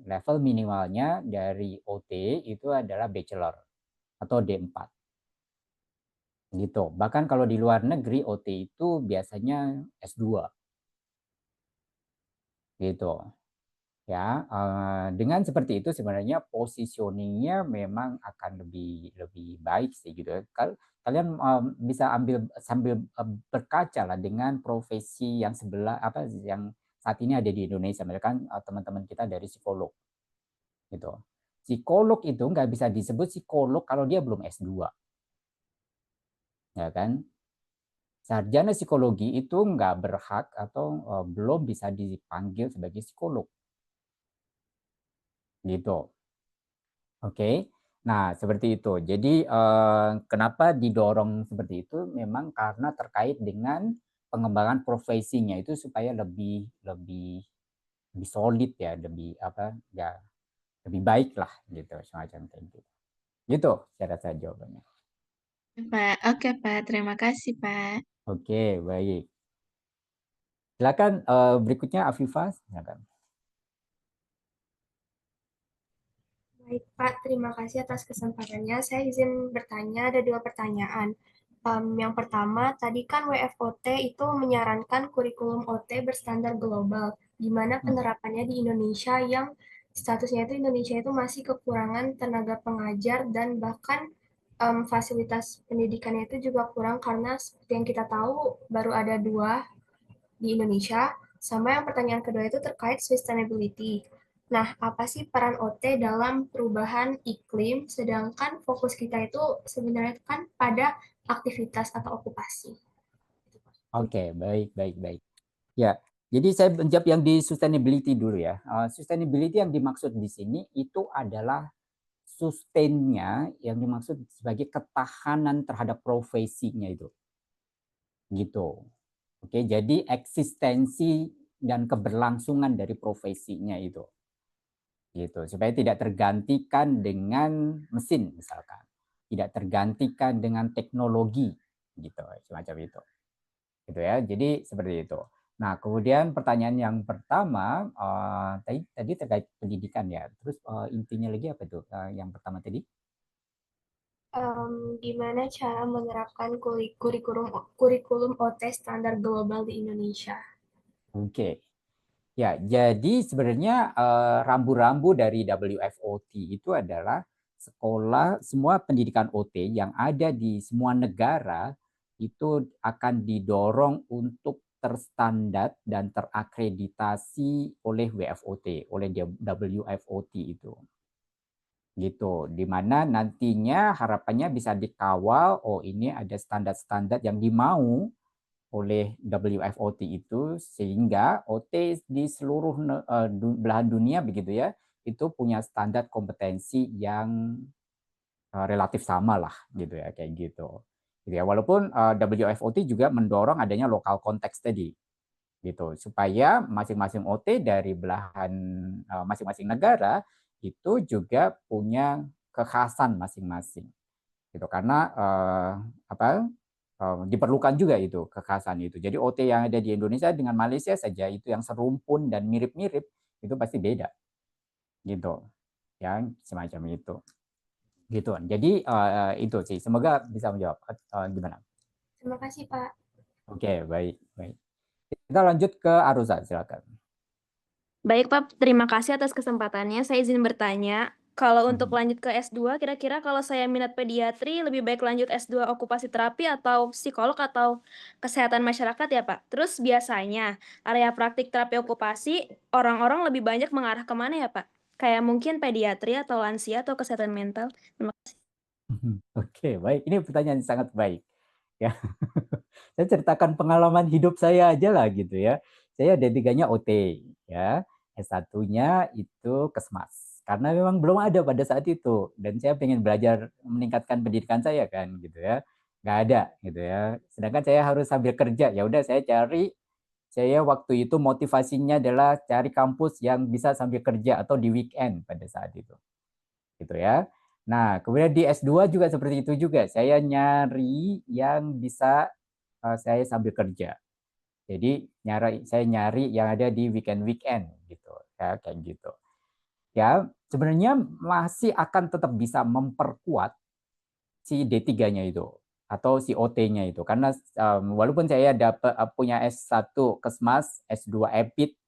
level minimalnya dari OT itu adalah bachelor atau D4. Gitu. Bahkan kalau di luar negeri OT itu biasanya S2. Gitu. Ya, dengan seperti itu sebenarnya positioningnya memang akan lebih baik sih gitu. Kalian bisa ambil sambil berkaca lah dengan profesi yang sebelah yang saat ini ada di Indonesia, mereka kan teman-teman kita dari psikolog, gitu. Psikolog itu nggak bisa disebut psikolog kalau dia belum S2, ya kan? Sarjana psikologi itu nggak berhak atau belum bisa dipanggil sebagai psikolog, gitu. Oke, nah seperti itu. Jadi kenapa didorong seperti itu? Memang karena terkait dengan pengembangan profesinya itu supaya lebih solid ya, lebih baik lah gitu, semacam kayak gitu. Gitu saya rasa jawabannya. Pak, oke Pak. Terima kasih Pak. Oke, baik. Silakan berikutnya Afifah, silakan. Baik Pak, terima kasih atas kesempatannya. Saya izin bertanya, ada 2 pertanyaan. Yang pertama, tadi kan WFOT itu menyarankan kurikulum OT berstandar global, di mana penerapannya di Indonesia yang statusnya itu Indonesia itu masih kekurangan tenaga pengajar dan bahkan fasilitas pendidikannya itu juga kurang karena seperti yang kita tahu baru ada 2 di Indonesia. Sama yang pertanyaan kedua itu terkait sustainability. Nah, apa sih peran OT dalam perubahan iklim, sedangkan fokus kita itu sebenarnya kan pada aktivitas atau okupasi. Oke, baik. Ya, jadi saya menjawab yang di sustainability dulu ya. Sustainability yang dimaksud di sini itu adalah sustain-nya, yang dimaksud sebagai ketahanan terhadap profesinya itu. Gitu. Oke, jadi eksistensi dan keberlangsungan dari profesinya itu. Gitu, supaya tidak tergantikan dengan mesin misalkan. Tidak tergantikan dengan teknologi gitu, semacam itu. Gitu ya. Jadi seperti itu. Nah, kemudian pertanyaan yang pertama tadi terkait pendidikan ya. Terus intinya lagi apa itu? Yang pertama tadi? Gimana cara menerapkan kurikulum OT standar global di Indonesia? Oke. Ya, jadi sebenarnya rambu-rambu dari WFOT itu adalah sekolah, semua pendidikan OT yang ada di semua negara itu akan didorong untuk terstandar dan terakreditasi oleh WFOT, oleh WFOT itu. Gitu, di mana nantinya harapannya bisa dikawal, oh ini ada standar-standar yang dimau oleh WFOT itu, sehingga OT di seluruh belahan dunia begitu ya, itu punya standar kompetensi yang relatif sama lah gitu ya, kayak gitu. Gitu ya, walaupun WFOT juga mendorong adanya lokal konteks tadi gitu, supaya masing-masing OT dari belahan masing-masing negara itu juga punya kekhasan masing-masing gitu, karena diperlukan juga itu kekhasan itu. Jadi OT yang ada di Indonesia dengan Malaysia saja itu yang serumpun dan mirip-mirip itu pasti beda, gitu, yang semacam itu, gitu. Jadi itu sih. Semoga bisa menjawab. Gimana? Terima kasih, Pak. Oke, baik. Kita lanjut ke Arusa, silakan. Baik, Pak. Terima kasih atas kesempatannya. Saya izin bertanya, kalau untuk lanjut ke S2, kira-kira kalau saya minat pediatri, lebih baik lanjut S2 okupasi terapi atau psikolog atau kesehatan masyarakat ya, Pak? Terus biasanya, area praktik terapi okupasi, orang-orang lebih banyak mengarah kemana ya, Pak? Kayak mungkin pediatri atau lansia atau kesehatan mental? Terima kasih. Oke, baik. Ini pertanyaan yang sangat baik. Ya, saya ceritakan pengalaman hidup saya aja lah gitu ya. Saya D3-nya OT, ya. S1-nya itu Kesmas. Karena memang belum ada pada saat itu. Dan saya pengen belajar meningkatkan pendidikan saya kan gitu ya. Nggak ada gitu ya. Sedangkan saya harus sambil kerja. Ya udah saya waktu itu motivasinya adalah cari kampus yang bisa sambil kerja atau di weekend pada saat itu. Gitu ya. Nah, kemudian di S2 juga seperti itu juga. Saya nyari yang bisa saya sambil kerja. Jadi saya nyari yang ada di weekend gitu, ya kayak gitu. Ya, sebenarnya masih akan tetap bisa memperkuat si D3-nya itu atau si OT-nya itu karena walaupun saya punya S1 Kesmas, S2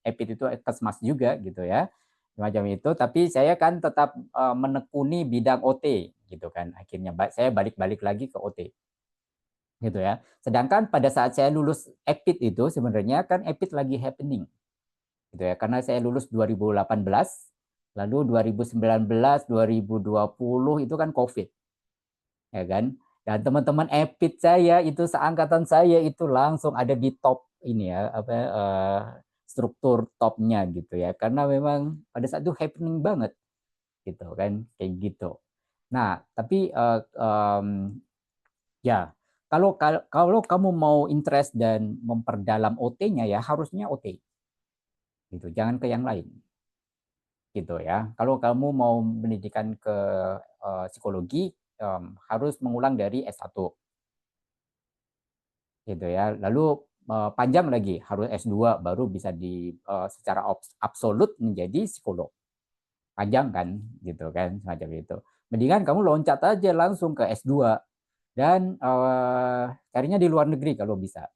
EPIT itu Kesmas juga gitu ya. Semacam itu, tapi saya kan tetap menekuni bidang OT gitu kan. Akhirnya saya balik-balik lagi ke OT. Gitu ya. Sedangkan pada saat saya lulus EPIT itu sebenarnya kan EPIT lagi happening. Gitu ya. Karena saya lulus 2018, lalu 2019, 2020 itu kan Covid. Ya kan? Dan teman-teman EPIT saya itu seangkatan saya itu langsung ada di top ini ya, struktur topnya gitu ya. Karena memang pada saat itu happening banget gitu kan, kayak gitu. Nah, tapi ya kalau kamu mau interest dan memperdalam OT-nya ya harusnya OT. Gitu, jangan ke yang lain. Gitu ya. Kalau kamu mau pendidikan ke psikologi harus mengulang dari S1. Gitu ya. Lalu panjang lagi harus S2 baru bisa secara absolut menjadi psikolog. Panjang kan gitu kan semacam itu. Mendingan kamu loncat aja langsung ke S2 dan carinya di luar negeri kalau bisa.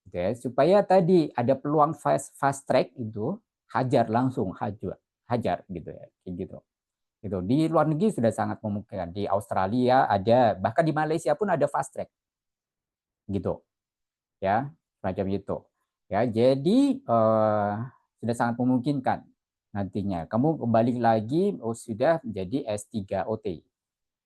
Gitu ya, supaya tadi ada peluang fast track itu hajar gitu ya kayak gitu. Gitu. Di luar negeri sudah sangat memungkinkan. Di Australia ada, bahkan di Malaysia pun ada fast track. Gitu. Ya, macam itu. Ya, jadi sudah sangat memungkinkan nantinya. Kamu kembali lagi sudah menjadi S3 OT.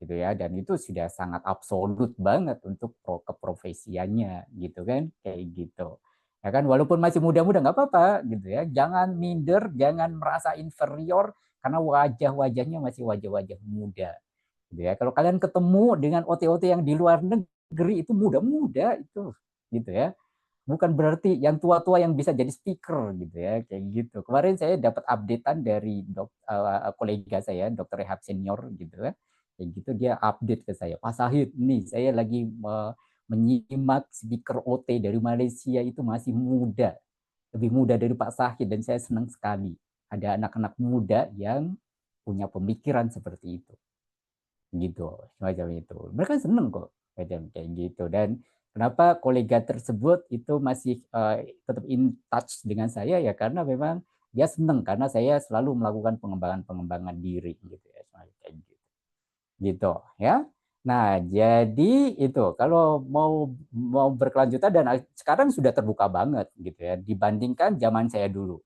Gitu ya, dan itu sudah sangat absolut banget untuk keprofesiannya gitu kan, kayak gitu ya kan. Walaupun masih muda-muda nggak apa-apa gitu ya, jangan minder, jangan merasa inferior karena wajah-wajahnya masih wajah-wajah muda gitu ya. Kalau kalian ketemu dengan OT-OT yang di luar negeri itu muda-muda itu gitu ya, bukan berarti yang tua-tua yang bisa jadi speaker gitu ya, kayak gitu. Kemarin saya dapat updatean dari kolega saya, dokter rehab senior gitu ya, kayak gitu. Dia update ke saya, Pak Sahid nih saya lagi menyimak speaker OT dari Malaysia itu masih muda, lebih muda dari Pak Sahid, dan saya senang sekali ada anak-anak muda yang punya pemikiran seperti itu gitu, semacam itu. Mereka seneng kok macam kayak gitu. Dan kenapa kolega tersebut itu masih tetap in touch dengan saya ya karena memang dia seneng karena saya selalu melakukan pengembangan diri gitu ya, kayak gitu ya. Nah, jadi itu kalau mau berkelanjutan dan sekarang sudah terbuka banget gitu ya dibandingkan zaman saya dulu.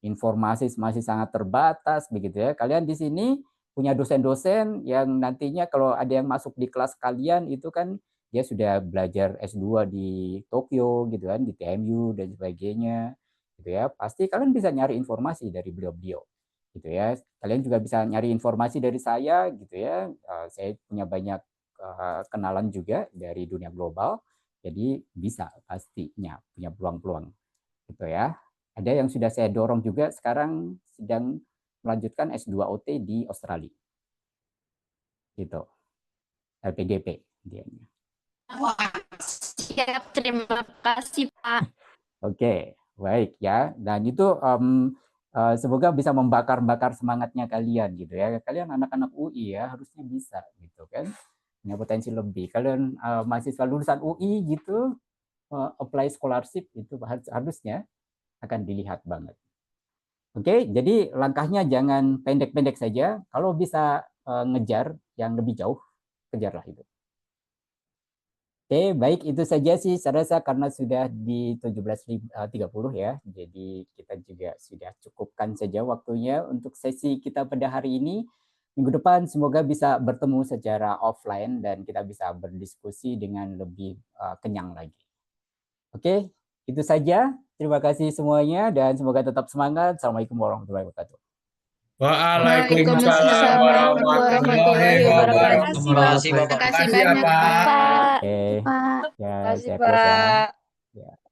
Informasi masih sangat terbatas begitu ya. Kalian di sini punya dosen-dosen yang nantinya kalau ada yang masuk di kelas kalian itu kan dia sudah belajar S2 di Tokyo gitu kan, di TMU dan sebagainya gitu ya. Pasti kalian bisa nyari informasi dari beliau-beliau gitu ya. Kalian juga bisa nyari informasi dari saya gitu ya. Saya punya banyak kenalan juga dari dunia global. Jadi bisa pastinya punya peluang-peluang gitu ya. Ada yang sudah saya dorong juga sekarang sedang melanjutkan S2 OT di Australia. Gitu. LPDP dianya. Siap, terima kasih Pak. Oke, baik ya. Dan itu semoga bisa membakar-bakar semangatnya kalian gitu ya. Kalian anak-anak UI ya, harusnya bisa gitu kan. Punya potensi lebih. Kalian mahasiswa lulusan UI gitu, apply scholarship itu harusnya akan dilihat banget. Oke, jadi langkahnya jangan pendek-pendek saja. Kalau bisa ngejar yang lebih jauh, kejarlah itu. Oke, baik itu saja sih saya rasa karena sudah di 17.30 ya. Jadi kita juga sudah cukupkan saja waktunya untuk sesi kita pada hari ini. Minggu depan semoga bisa bertemu secara offline dan kita bisa berdiskusi dengan lebih kenyang lagi. Oke, itu saja. Terima kasih semuanya dan semoga tetap semangat. Assalamualaikum warahmatullahi wabarakatuh. Waalaikumsalam warahmatullahi wabarakatuh. Terima kasih Bapak. Terima kasih ya, Pak. Oke, ya Terima kasih, saya close ya. Pak. Ya.